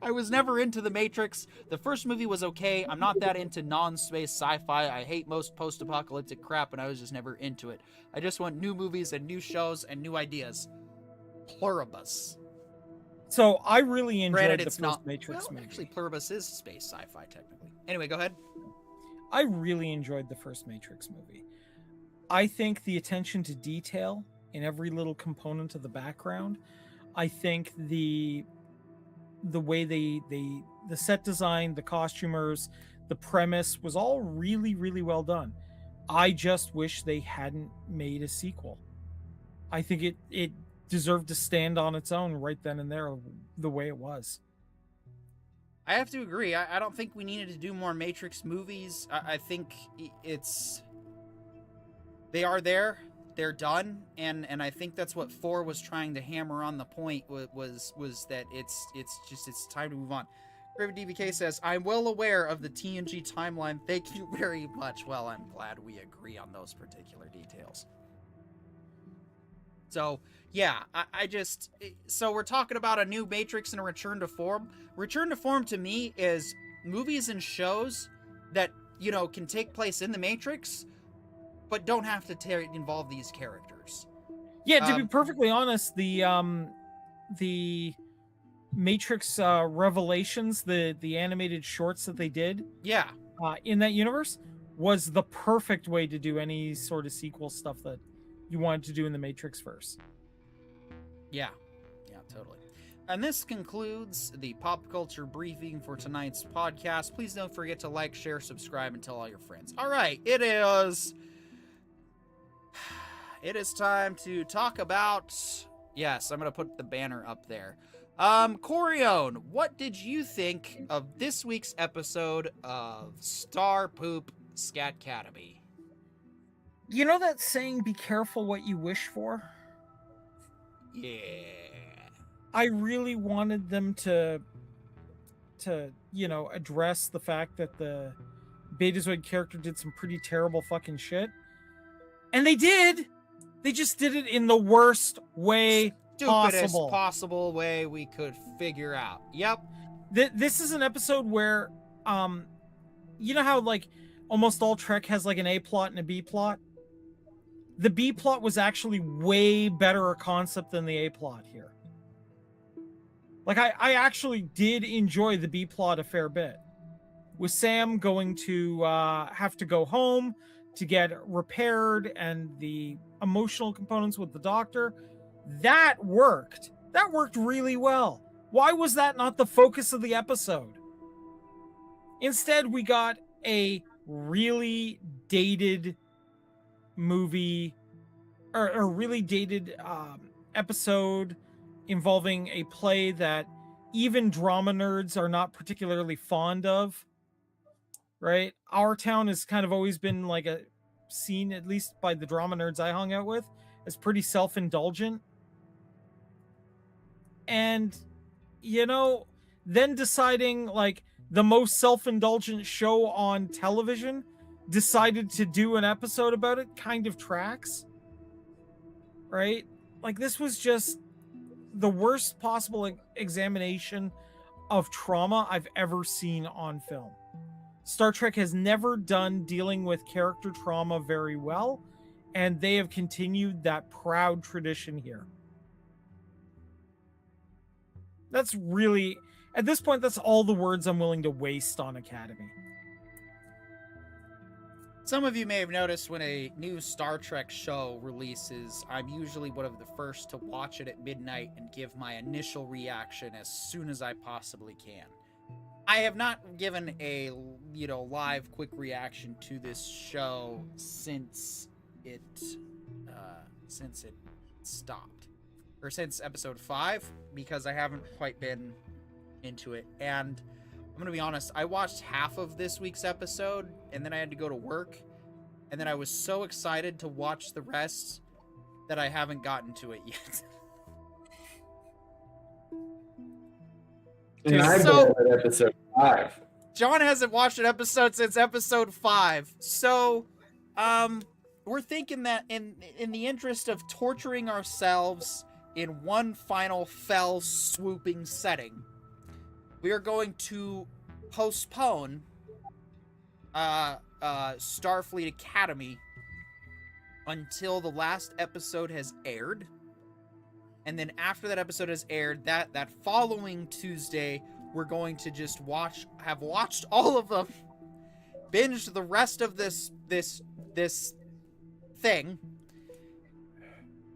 I was never into The Matrix. The first movie was okay. I'm not that into non-space sci-fi. I hate most post-apocalyptic crap, and I was just never into it. I just want new movies and new shows and new ideas. Pluribus. So I really enjoyed Granted, the it's first not, Matrix movie. Actually, Pluribus is space sci-fi, technically. Anyway, go ahead. I really enjoyed the first Matrix movie. I think the attention to detail in every little component of the background, I think the way the set design, the costumers, the premise was all really, really well done. I just wish they hadn't made a sequel. I think it deserved to stand on its own right then and there the way it was. I have to agree. I don't think we needed to do more Matrix movies. I think they are there. They're done, and I think that's what 4 was trying to hammer on the point was that it's time to move on. Raven DVK says, I'm well aware of the TNG timeline. Thank you very much. Well, I'm glad we agree on those particular details. So, yeah, so we're talking about a new Matrix and a return to form. Return to form to me is movies and shows that, can take place in the Matrix, but don't have to involve these characters. Yeah, to be perfectly honest, the Matrix Revelations, the animated shorts that they did, Yeah, in that universe, was the perfect way to do any sort of sequel stuff that you wanted to do in the Matrix verse. yeah, totally. And this concludes the pop culture briefing for tonight's podcast. Please don't forget to like, share, subscribe, and tell all your friends. All right, it is time to talk about. Yes, I'm gonna put the banner up there. Corione, what did you think of this week's episode of Star Poop Scatcademy? You know that saying, be careful what you wish for? Yeah. I really wanted them to address the fact that the Betazoid character did some pretty terrible fucking shit. And they did! They just did it in the worst way Stupidest possible way we could figure out. Yep. This is an episode where, you know how, like, almost all Trek has, like, an A plot and a B plot? The B plot was actually way better a concept than the A plot here. Like, I actually did enjoy the B plot a fair bit. With Sam going to have to go home to get repaired, and the emotional components with the doctor, that worked. That worked really well. Why was that not the focus of the episode? Instead, we got a really dated movie, or a really dated episode involving a play that even drama nerds are not particularly fond of, right? Our Town has kind of always been like a scene, at least by the drama nerds I hung out with, as pretty self-indulgent. And, then deciding, like, the most self-indulgent show on television decided to do an episode about it kind of tracks, right? Like, this was just the worst possible examination of trauma I've ever seen on film. Star Trek has never done dealing with character trauma very well, and they have continued that proud tradition here. That's really, at this point, that's all the words I'm willing to waste on Academy. Some of you may have noticed when a new Star Trek show releases, I'm usually one of the first to watch it at midnight and give my initial reaction as soon as I possibly can. I have not given a, live quick reaction to this show since it stopped. Or since episode 5, because I haven't quite been into it. And I'm gonna be honest, I watched half of this week's episode, and then I had to go to work, and then I was so excited to watch the rest that I haven't gotten to it yet. And I so, at episode 5. John hasn't watched an episode since episode 5. So, we're thinking that in the interest of torturing ourselves in one final fell swooping setting, we are going to postpone Starfleet Academy until the last episode has aired. And then after that episode has aired, that following Tuesday, we're going to just have watched all of them, binge the rest of this thing,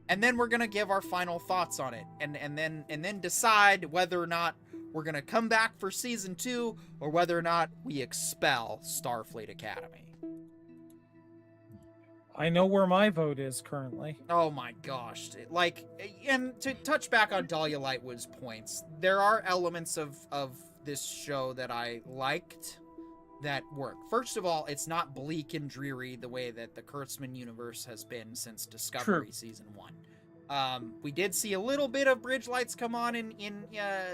and then we're gonna give our final thoughts on it, and then decide whether or not we're gonna come back for season 2 or whether or not we expel Starfleet Academy. I know where my vote is currently. Oh my gosh. Like, and to touch back on Dahlia Lightwood's points, there are elements of this show that I liked that work. First of all, it's not bleak and dreary the way that the Kurtzman universe has been since Discovery Season 1. We did see a little bit of bridge lights come on in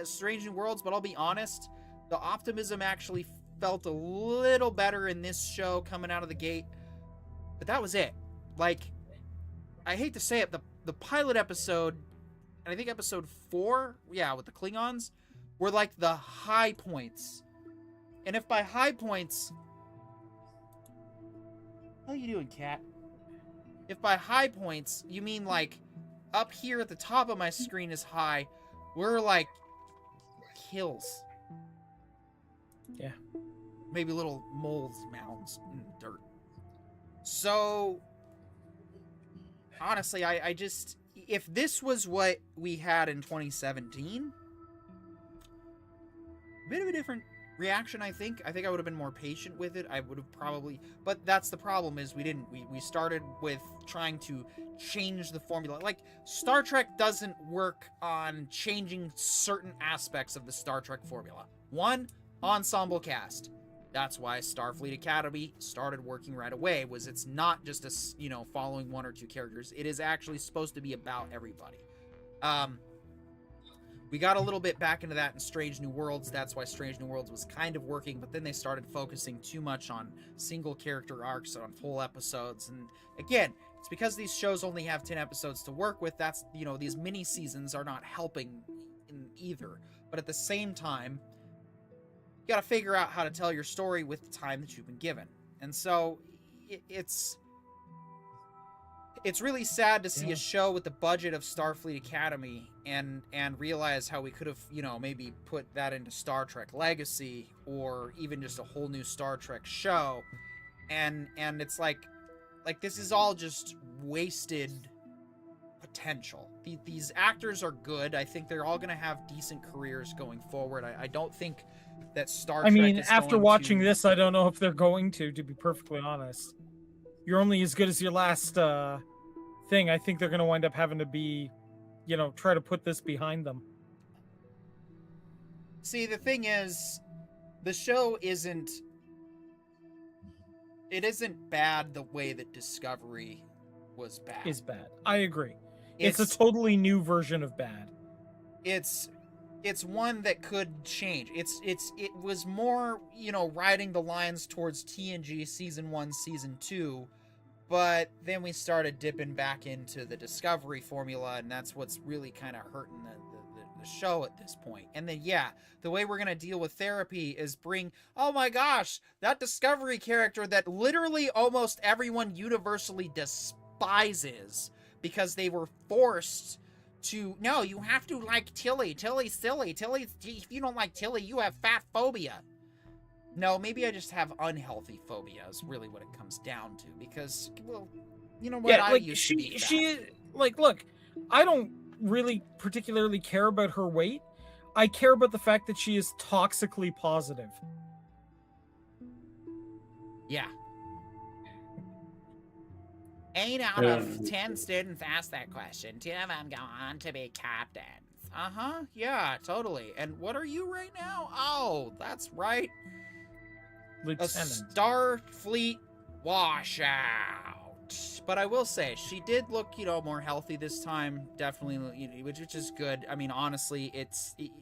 Strange New Worlds, but I'll be honest, the optimism actually felt a little better in this show coming out of the gate. But that was it. Like, I hate to say it, the pilot episode, and I think episode 4, with the Klingons, were like the high points. And if by high points... How you doing, cat? if by high points you mean like up here at the top of my screen is high, we're like hills. Yeah. Maybe little moles, mounds, and dirt. So, honestly, I just, if this was what we had in 2017, a bit of a different reaction, I think. I think I would have been more patient with it. I would have probably, but that's the problem, is we didn't. We started with trying to change the formula. Like, Star Trek doesn't work on changing certain aspects of the Star Trek formula. One, ensemble cast. That's why Starfleet Academy started working right away, was it's not just a, following one or two characters. It is actually supposed to be about everybody. We got a little bit back into that in Strange New Worlds. That's why Strange New Worlds was kind of working, but then they started focusing too much on single character arcs, on full episodes. And again, it's because these shows only have 10 episodes to work with. That's, these mini seasons are not helping in either. But at the same time, you got to figure out how to tell your story with the time that you've been given. And so it's really sad to see a show with the budget of Starfleet Academy and realize how we could have, maybe put that into Star Trek Legacy, or even just a whole new Star Trek show. And it's like this is all just wasted potential. These actors are good. I think they're all going to have decent careers going forward. I don't think that Star Trek is after going watching to... this, I don't know if they're going to be perfectly honest. You're only as good as your last thing. I think they're going to wind up having to be, try to put this behind them. See, the thing is, the show isn't bad the way that Discovery was bad. Is bad. I agree. It's a totally new version of bad. It's one that could change. It was more, riding the lines towards TNG season 1, season 2, but then we started dipping back into the Discovery formula, and that's what's really kind of hurting the show at this point. And then, the way we're going to deal with therapy is oh my gosh, that Discovery character that literally almost everyone universally despises because they were forced to, no, you have to like Tilly. Tilly's silly. If you don't like Tilly, you have fat phobia. No, maybe I just have unhealthy phobia is really what it comes down to, because, well, you know what, yeah, I like, used to be fat. She, like, look, I don't really particularly care about her weight. I care about the fact that she is toxically positive. Yeah. 8 out of 10 students asked that question. 2 of them go on to be captains. Uh-huh, yeah, totally. And what are you right now? Oh, that's right. Lieutenant. A Starfleet washout. But I will say, she did look, more healthy this time, definitely, which is good. I mean, honestly,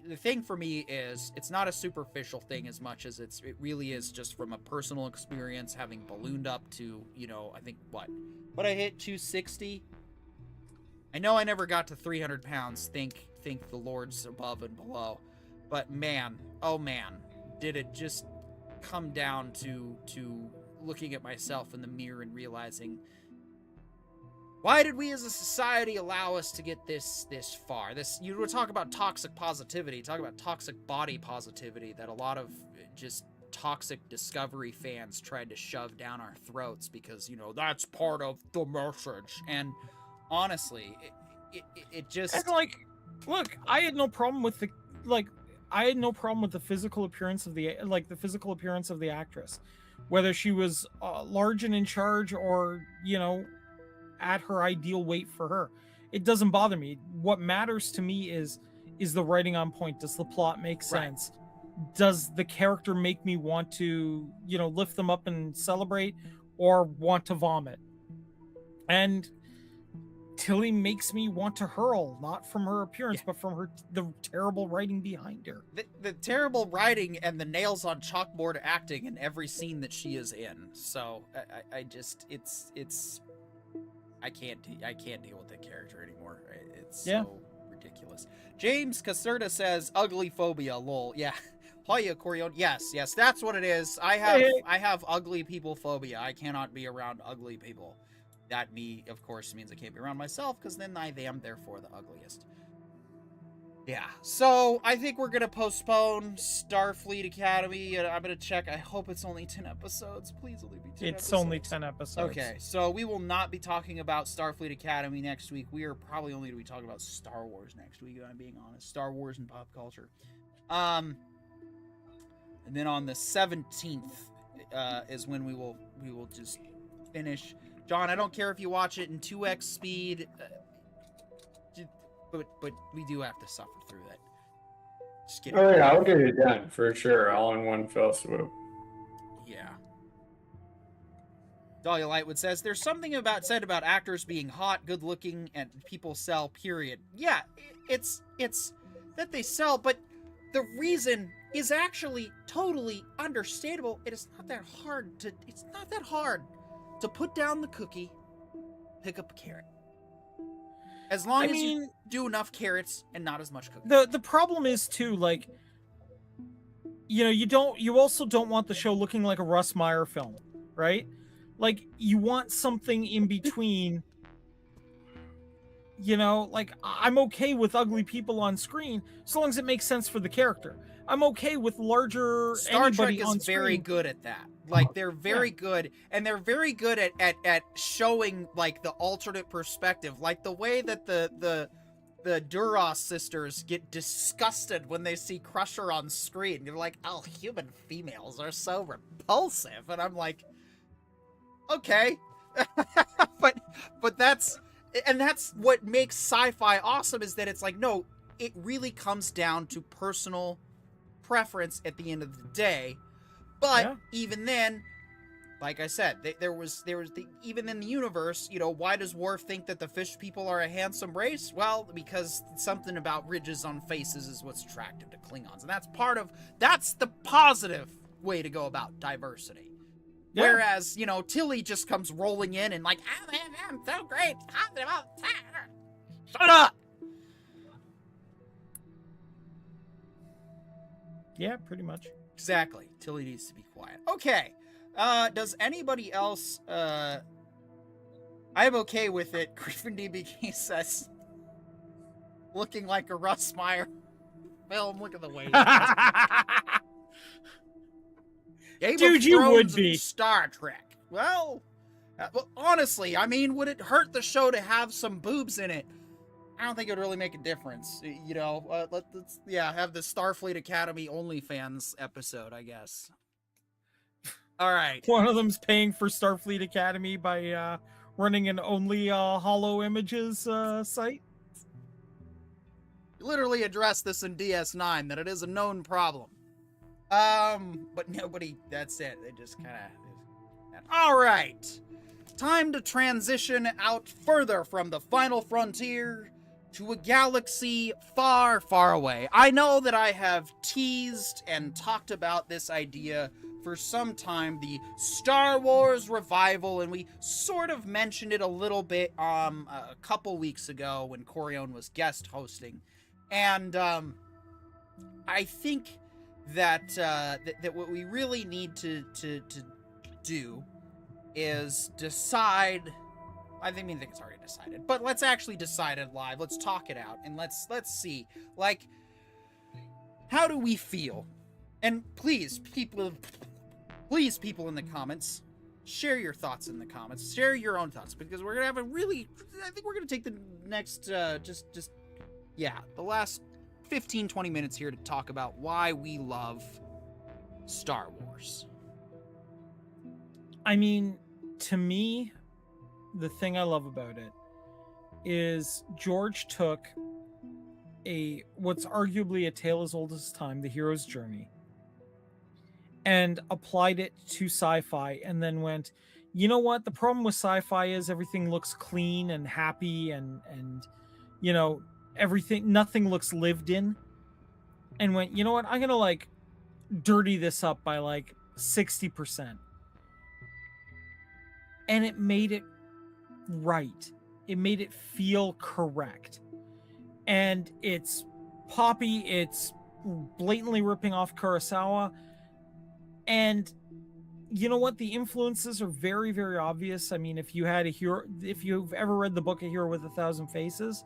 the thing for me is, it's not a superficial thing as much as it really is just from a personal experience, having ballooned up to, I think, what I hit 260. I know I never got to 300 pounds, think the Lord's above and below, but man, oh man, did it just come down to looking at myself in the mirror and realizing, why did we as a society allow us to get this far? You would talk about toxic positivity, talk about toxic body positivity that a lot of just toxic Discovery fans tried to shove down our throats because, that's part of the message. And honestly, it just... And like, look, I had no problem with the physical appearance of the actress, whether she was large and in charge or, at her ideal weight for her. It doesn't bother me. What matters to me is the writing on point? Does the plot make sense? Right. Does the character make me want to, lift them up and celebrate, or want to vomit? And Tilly makes me want to hurl, not from her appearance, but from the terrible writing behind her. The terrible writing and the nails on chalkboard acting in every scene that she is in. So I just, I can't deal with that character anymore. It's so ridiculous. James Caserta says, ugly phobia, lol. Yeah. Hoya Corion. Yes, that's what it is. I have ugly people phobia. I cannot be around ugly people. That me, of course, means I can't be around myself, because then I am therefore the ugliest. Yeah, so I think we're gonna postpone Starfleet Academy, and I'm gonna check. I hope it's only 10 episodes. Please only be 10 episodes. It's only 10 episodes. Okay, so we will not be talking about Starfleet Academy next week. We are probably only going to be talking about Star Wars next week, if I'm being honest. Star Wars and pop culture. And then on the 17th is when we will just finish. John, I don't care if you watch it in 2x speed, but we do have to suffer through that. Just kidding. Oh yeah, I'll get it done for sure, all in one fell swoop. Yeah. Dahlia Lightwood says, there's something said about actors being hot, good looking, and people sell, period. Yeah, it's that they sell, but the reason is actually totally understandable. It's not that hard to put down the cookie, pick up a carrot. As long as you do enough carrots and not as much cookie. The problem is too, like, you also don't want the show looking like a Russ Meyer film, right? Like, you want something in between. Like, I'm okay with ugly people on screen so long as it makes sense for the character. I'm okay with larger Star Trek is on very screen. good at that. Like, they're very good, and they're very good at showing, like, the alternate perspective. Like, the way that the Duras sisters get disgusted when they see Crusher on screen. You're like, oh, human females are so repulsive. And I'm like, okay. but that's what makes sci-fi awesome, is that it's like, no, it really comes down to personal preference at the end of the day. But even then, like I said, there was even in the universe, why does Worf think that the fish people are a handsome race? Well, because something about ridges on faces is what's attractive to Klingons, and that's the positive way to go about diversity. Yeah. Whereas, Tilly just comes rolling in and like, I'm so great, positive all the time. Shut up! Yeah, pretty much. Exactly. Tilly needs to be quiet. Okay. Does anybody else, I'm okay with it. Griffin DBK says, looking like a Russ Meyer film. Look at the way Dude, you would be. Star Trek. Well, honestly, would it hurt the show to have some boobs in it? I don't think it would really make a difference. Let's have the Starfleet Academy OnlyFans episode, I guess. All right. One of them's paying for Starfleet Academy by running an only hollow images site. Literally addressed this in DS9 that it is a known problem. But nobody, that's it. They just kind of... All right. Time to transition out further from the final frontier to a galaxy far, far away. I know that I have teased and talked about this idea for some time, the Star Wars revival, and we sort of mentioned it a little bit a couple weeks ago when Corione was guest hosting. And I think that what we really need to do is decide. I think it's already decided, but let's actually decide it live. Let's talk it out, and let's see, like, how do we feel? And please, people in the comments, share your thoughts in the comments. Share your own thoughts, because we're gonna have I think we're gonna take the next the last 15-20 minutes here to talk about why we love Star Wars. To me, the thing I love about it is George took what's arguably a tale as old as time, the hero's journey, and applied it to sci-fi, and then went, you know what? The problem with sci-fi is everything looks clean and happy, and everything, nothing looks lived in, and went, you know what? I'm gonna dirty this up by 60%. And it made it right. It made it feel correct. And it's poppy, it's blatantly ripping off Kurosawa, and you know what? The influences are very, very obvious. I mean, if you've ever read the book A Hero with a Thousand Faces,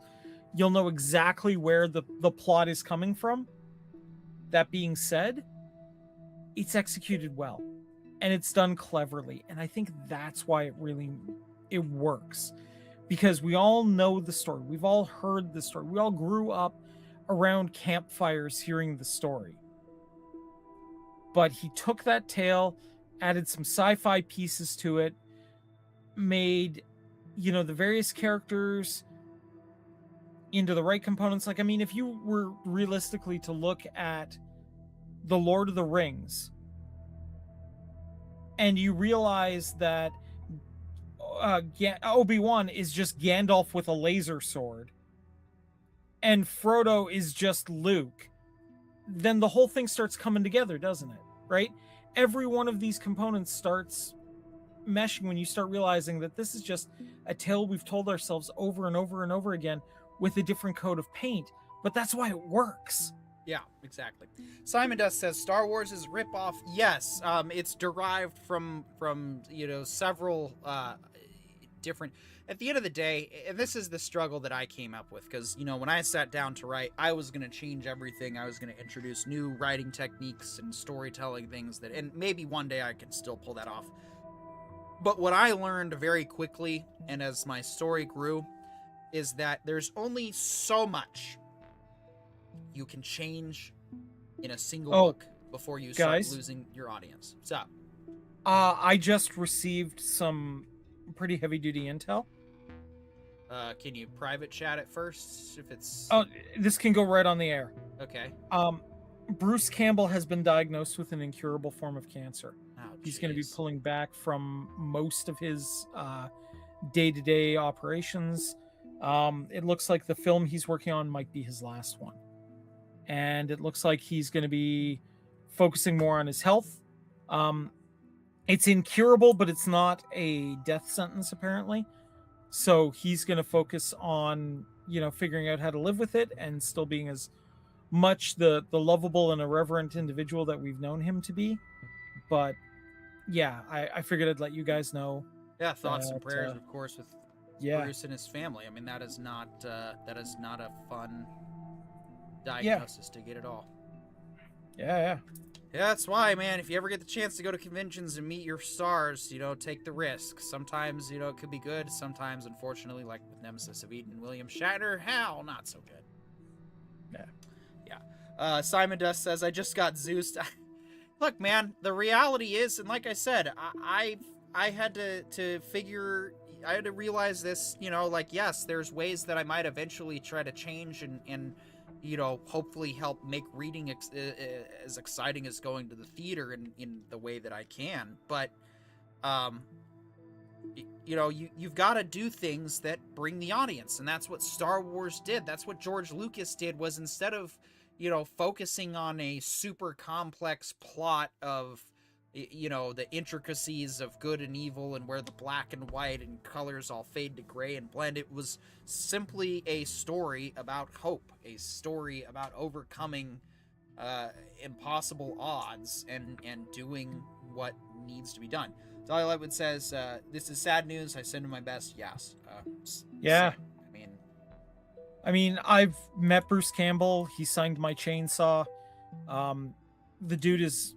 you'll know exactly where the plot is coming from. That being said, it's executed well and it's done cleverly. And I think that's why it works, because we all know the story. We've all heard the story. We all grew up around campfires hearing the story. But he took that tale, added some sci-fi pieces to it, made, the various characters into the right components. Like, I mean, if you were realistically to look at The Lord of the Rings, and you realize that Obi-Wan is just Gandalf with a laser sword, and Frodo is just Luke, then the whole thing starts coming together, doesn't it? Right? Every one of these components starts meshing when you start realizing that this is just a tale we've told ourselves over and over and over again with a different coat of paint, but that's why it works. Yeah, exactly. Simon Dust says Star Wars is ripoff. Yes, it's derived from several different. At the end of the day, and this is the struggle that I came up with, because when I sat down to write, I was going to change everything. I was going to introduce new writing techniques and storytelling things and maybe one day I can still pull that off. But what I learned very quickly, and as my story grew, is that there's only so much you can change in a single book before you start losing your audience. What's up? I just received some pretty heavy-duty intel. Can you private chat it first if it's... Oh, this can go right on the air. Okay. Bruce Campbell has been diagnosed with an incurable form of cancer. Oh, he's going to be pulling back from most of his day-to-day operations. It looks like the film he's working on might be his last one. And it looks like he's going to be focusing more on his health. It's incurable, but it's not a death sentence, apparently. So he's going to focus on, figuring out how to live with it and still being as much the lovable and irreverent individual that we've known him to be. But yeah, I figured I'd let you guys know. Yeah, thoughts and prayers, of course, with Bruce and his family. I mean, that is not a fun diagnosis to get at all. Yeah, that's why, man, if you ever get the chance to go to conventions and meet your stars, take the risk. Sometimes, it could be good. Sometimes, unfortunately, like with Nemesis of Eden and William Shatner, not so good. Yeah. Simon Dust says, I just got Zeus. Look, man, the reality is, and like I said, I had to figure, I had to realize this, yes, there's ways that I might eventually try to change and hopefully help make reading as exciting as going to the theater in the way that I can. But, you've got to do things that bring the audience. And that's what Star Wars did. That's what George Lucas did, was instead of, focusing on a super complex plot of, the intricacies of good and evil and where the black and white and colors all fade to gray and blend. It was simply a story about hope, a story about overcoming impossible odds and doing what needs to be done. Dahlia Lightwood says, this is sad news. I send him my best. Yes. Yeah. Same. I mean, I've met Bruce Campbell. He signed my chainsaw. The dude is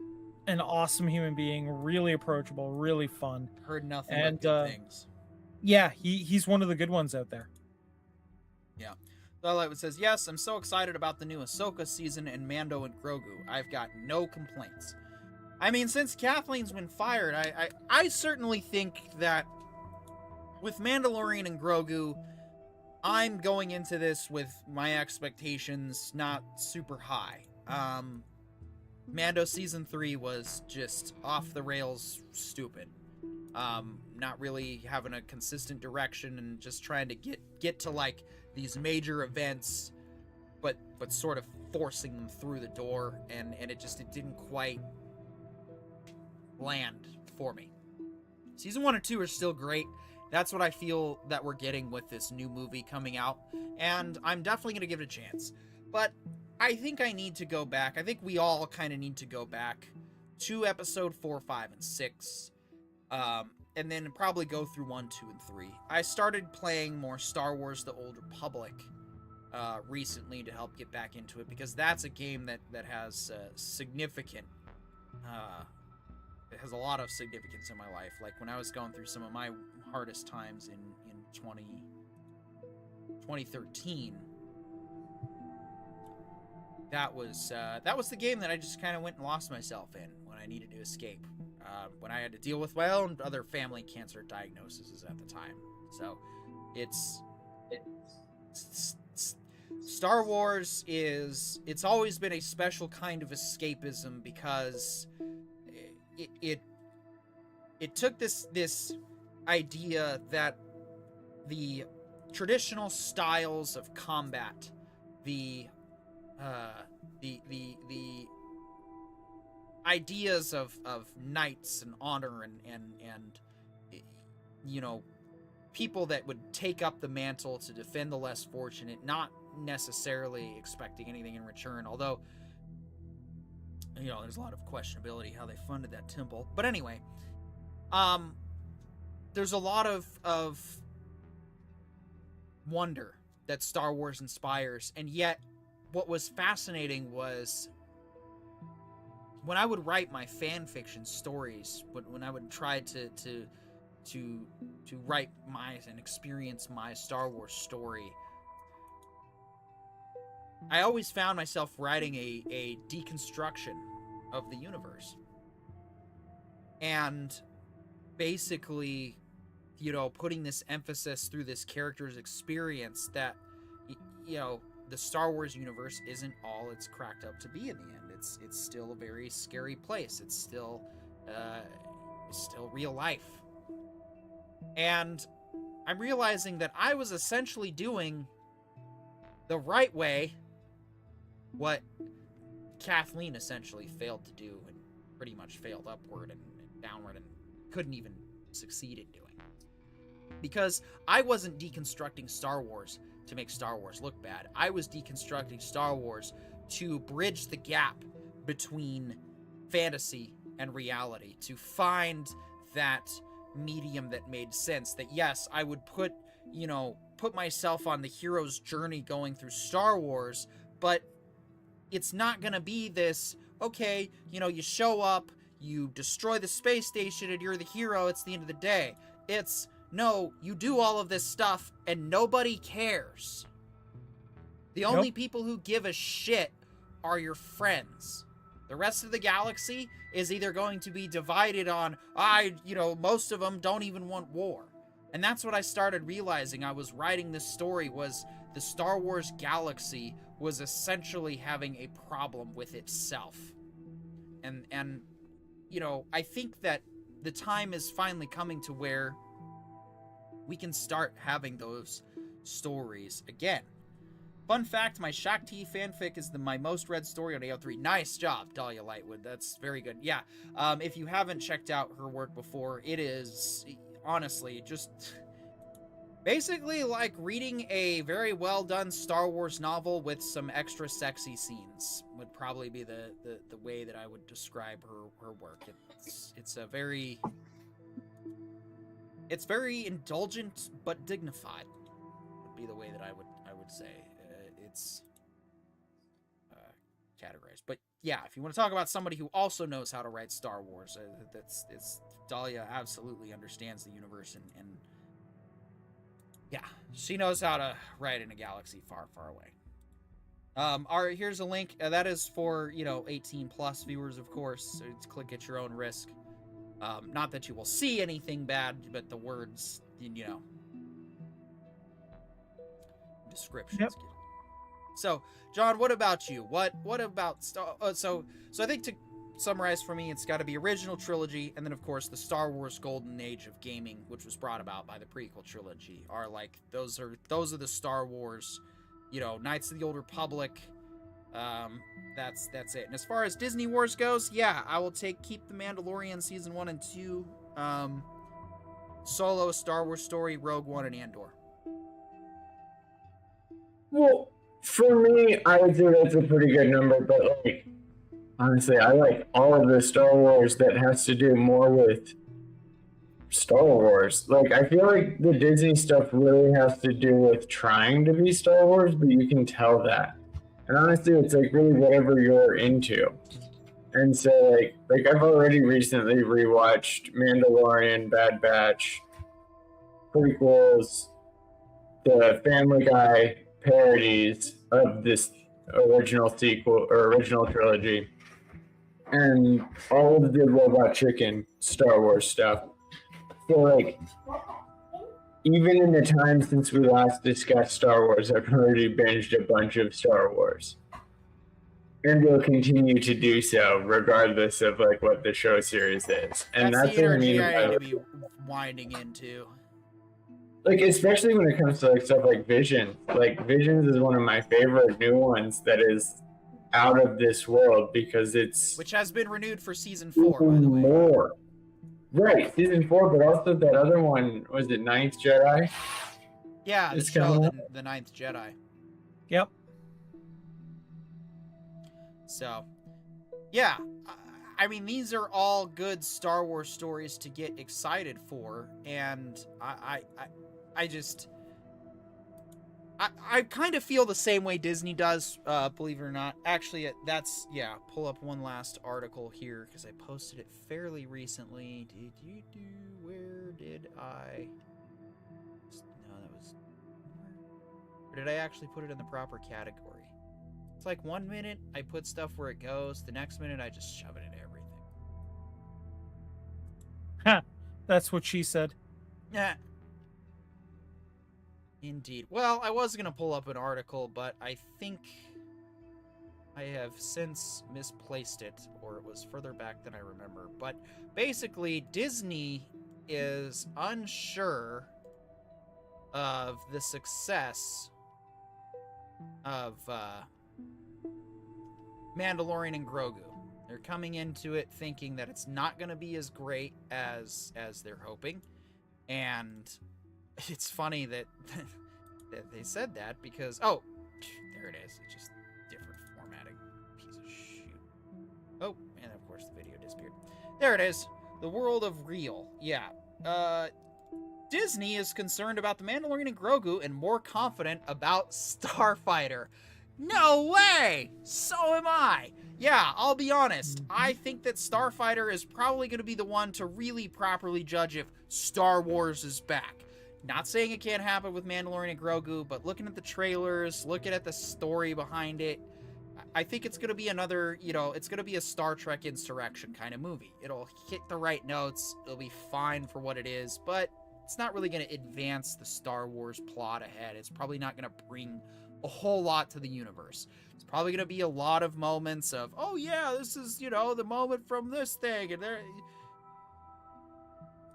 an awesome human being, really approachable, really fun. Heard nothing but good things. Yeah, he's one of the good ones out there. Yeah. Lightwood says, yes, I'm so excited about the new Ahsoka season and Mando and Grogu. I've got no complaints. I mean, since Kathleen's been fired, I certainly think that with Mandalorian and Grogu, I'm going into this with my expectations not super high. Mando Season 3 was just off the rails stupid. Not really having a consistent direction and just trying to get to like these major events, but sort of forcing them through the door, and it didn't quite land for me. Season 1 and 2 are still great. That's what I feel that we're getting with this new movie coming out, and I'm definitely going to give it a chance. But I think I need to go back. I think we all kind of need to go back to episode 4, 5, and 6. And then probably go through 1, 2, and 3. I started playing more Star Wars The Old Republic recently to help get back into it, because that's a game that has significant... it has a lot of significance in my life. Like, when I was going through some of my hardest times in 2013, that was the game that I just kind of went and lost myself in when I needed to escape. When I had to deal with my own other family cancer diagnoses at the time. So, it's Star Wars it's always been a special kind of escapism, because it took this idea that the traditional styles of combat, the ideas of knights and honor and you know, people that would take up the mantle to defend the less fortunate, not necessarily expecting anything in return, although, you know, there's a lot of questionability how they funded that temple. But anyway, there's a lot of wonder that Star Wars inspires, and yet what was fascinating was when I would write my fan fiction stories, when I would try to write my and experience my Star Wars story, I always found myself writing a deconstruction of the universe. And basically, you know, putting this emphasis through this character's experience that, you know, the Star Wars universe isn't all it's cracked up to be in the end. It's still a very scary place. It's still real life. And I'm realizing that I was essentially doing the right way what Kathleen essentially failed to do, and pretty much failed upward and downward and couldn't even succeed in doing. Because I wasn't deconstructing Star Wars to make Star Wars look bad. I was deconstructing Star Wars to bridge the gap between fantasy and reality, to find that medium that made sense. That yes, I would put myself on the hero's journey going through Star Wars, but it's not gonna be this, okay, you know, you show up, you destroy the space station, and you're the hero, it's the end of the day. It's, no, you do all of this stuff, and nobody cares. The only people who give a shit are your friends. The rest of the galaxy is either going to be divided on, most of them don't even want war. And that's what I started realizing. I was writing this story was the Star Wars galaxy was essentially having a problem with itself. And you know, I think that the time is finally coming to where we can start having those stories again. Fun fact, my Shakti fanfic is my most read story on AO3. Nice job, Dahlia Lightwood. That's very good. Yeah, if you haven't checked out her work before, it is honestly just basically like reading a very well done Star Wars novel with some extra sexy scenes would probably be the way that I would describe her work. It's very indulgent but dignified would be the way that I would say. It's categorized. But yeah, if you want to talk about somebody who also knows how to write Star Wars, it's Dahlia absolutely understands the universe, and yeah, she knows how to write in a galaxy far, far away. Here's a link. That is for, 18 plus viewers, of course. So it's click at your own risk. Not that you will see anything bad, but the words, descriptions. Yep. So, John, what about you? What about so I think to summarize for me, it's got to be original trilogy, and then of course the Star Wars golden age of gaming, which was brought about by the prequel trilogy, are like those are the Star Wars, Knights of the Old Republic. That's it. And as far as Disney Wars goes, yeah, I will keep the Mandalorian season 1 and 2, Solo, Star Wars Story, Rogue One, and Andor. Well, for me, I would say that's a pretty good number, but honestly, I like all of the Star Wars that has to do more with Star Wars. Like, I feel like the Disney stuff really has to do with trying to be Star Wars, but you can tell that. And honestly, it's like really whatever you're into. And so, like I've already recently rewatched Mandalorian, Bad Batch, prequels, the Family Guy parodies of this original sequel or original trilogy, and all of the Robot Chicken Star Wars stuff. So, like, even in the time since we last discussed Star Wars, I've already binged a bunch of Star Wars. And will continue to do so regardless of like what the show series is. And That's that's the what I mean energy I need by to be winding into. like, especially when it comes to like stuff like Visions. Like, Visions is one of my favorite new ones that is out of this world because it's Which has been renewed for season 4, by the way. more. Right, season 4, but also that other one, was it Ninth Jedi? Yeah, the It's show, coming up. the Ninth Jedi. Yep. So, yeah, I mean, these are all good Star Wars stories to get excited for, and I just, I kind of feel the same way Disney does, believe it or not. Actually, that's, yeah, pull up one last article here, because I posted it fairly recently. Where did I, no, that was, or did I actually put it in the proper category? It's like 1 minute I put stuff where it goes, the next minute I just shove it into everything. Ha! That's what she said. Yeah. Indeed. Well, I was going to pull up an article, but I think I have since misplaced it, or it was further back than I remember. But basically, Disney is unsure of the success of Mandalorian and Grogu. They're coming into it thinking that it's not going to be as great as they're hoping. And it's funny that, that they said that because, oh, there it is. It's just different formatting. Piece of shoot. Oh, and of course the video disappeared. There it is. The world of real. Yeah. Disney is concerned about The Mandalorian and Grogu and more confident about Starfighter. No way! So am I. Yeah, I'll be honest. I think that Starfighter is probably going to be the one to really properly judge if Star Wars is back. Not saying it can't happen with Mandalorian and Grogu, but looking at the trailers, looking at the story behind it, I think it's going to be another, you know, it's going to be a Star Trek Insurrection kind of movie. It'll hit the right notes. It'll be fine for what it is, but it's not really going to advance the Star Wars plot ahead. It's probably not going to bring a whole lot to the universe. It's probably going to be a lot of moments of, oh yeah, this is, you know, the moment from this thing, and there,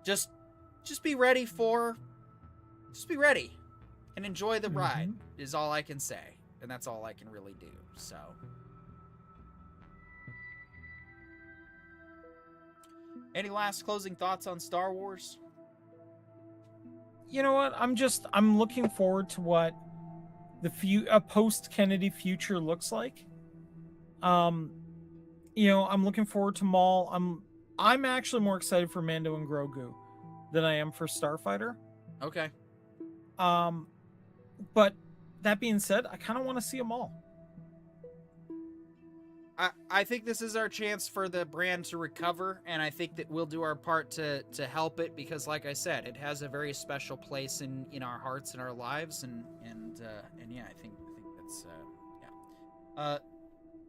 just be ready and enjoy the ride is all I can say, and that's all I can really do. So any last closing thoughts on Star Wars? You know what? I'm looking forward to what a post-Kennedy future looks like. You know, I'm looking forward to Maul. I'm actually more excited for Mando and Grogu than I am for Starfighter. Okay. But that being said, I kind of want to see them all. I think this is our chance for the brand to recover, and I think that we'll do our part to help it, because like I said, it has a very special place in our hearts and our lives, and yeah, I think that's yeah.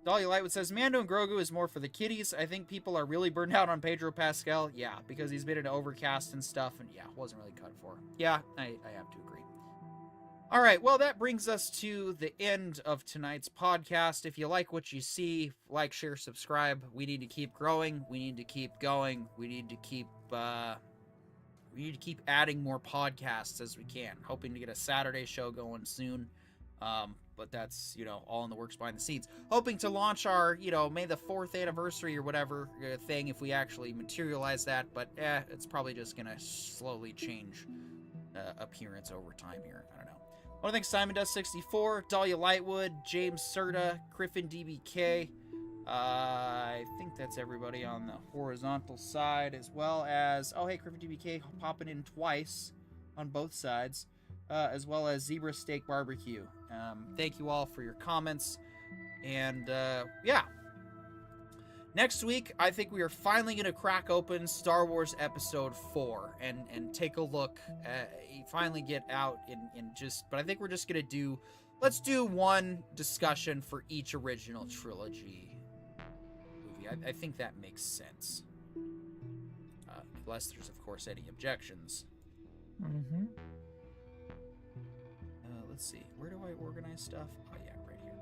Dahlia Lightwood says Mando and Grogu is more for the kiddies. I think people are really burned out on Pedro Pascal. Yeah, because he's been an overcast and stuff, and yeah, wasn't really cut for. Yeah, I have to agree. All right, well, that brings us to the end of tonight's podcast. If you like what you see, like, share, subscribe. We need to keep growing. We need to keep going. We need to keep adding more podcasts as we can. Hoping to get a Saturday show going soon. But that's, you know, all in the works behind the scenes. Hoping to launch our, you know, May the 4th anniversary or whatever thing if we actually materialize that. But it's probably just going to slowly change appearance over time here. I don't know. I want to thank Simon Does 64, Dahlia Lightwood, James Serta, Griffin DBK, I think that's everybody on the horizontal side, as well as, oh, hey, Griffin DBK popping in twice on both sides, as well as Zebra Steak Barbecue. Thank you all for your comments. And, yeah. Next week, I think we are finally going to crack open Star Wars Episode 4 and take a look, finally get out in just, but I think we're just going to do, let's do one discussion for each original trilogy movie. I think that makes sense. Unless there's, of course, any objections. Mm-hmm. Let's see. Where do I organize stuff? Oh, yeah, right here.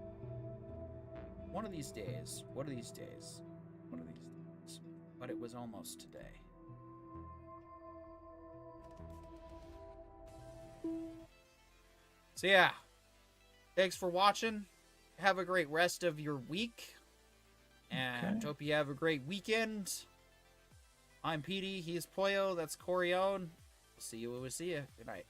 One of these days. But it was almost today. So, yeah. Thanks for watching. Have a great rest of your week. And hope you have a great weekend. I'm Petey. He is Poyo. That's Corione. We'll see you when we see you. Good night.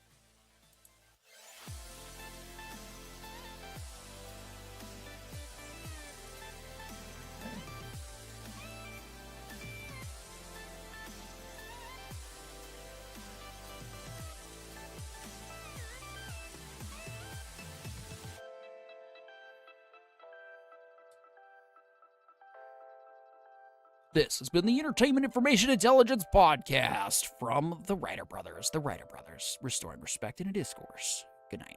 This has been the Entertainment Information Intelligence Podcast from the Writer Brothers. The Writer Brothers, restoring respect in a discourse. Good night.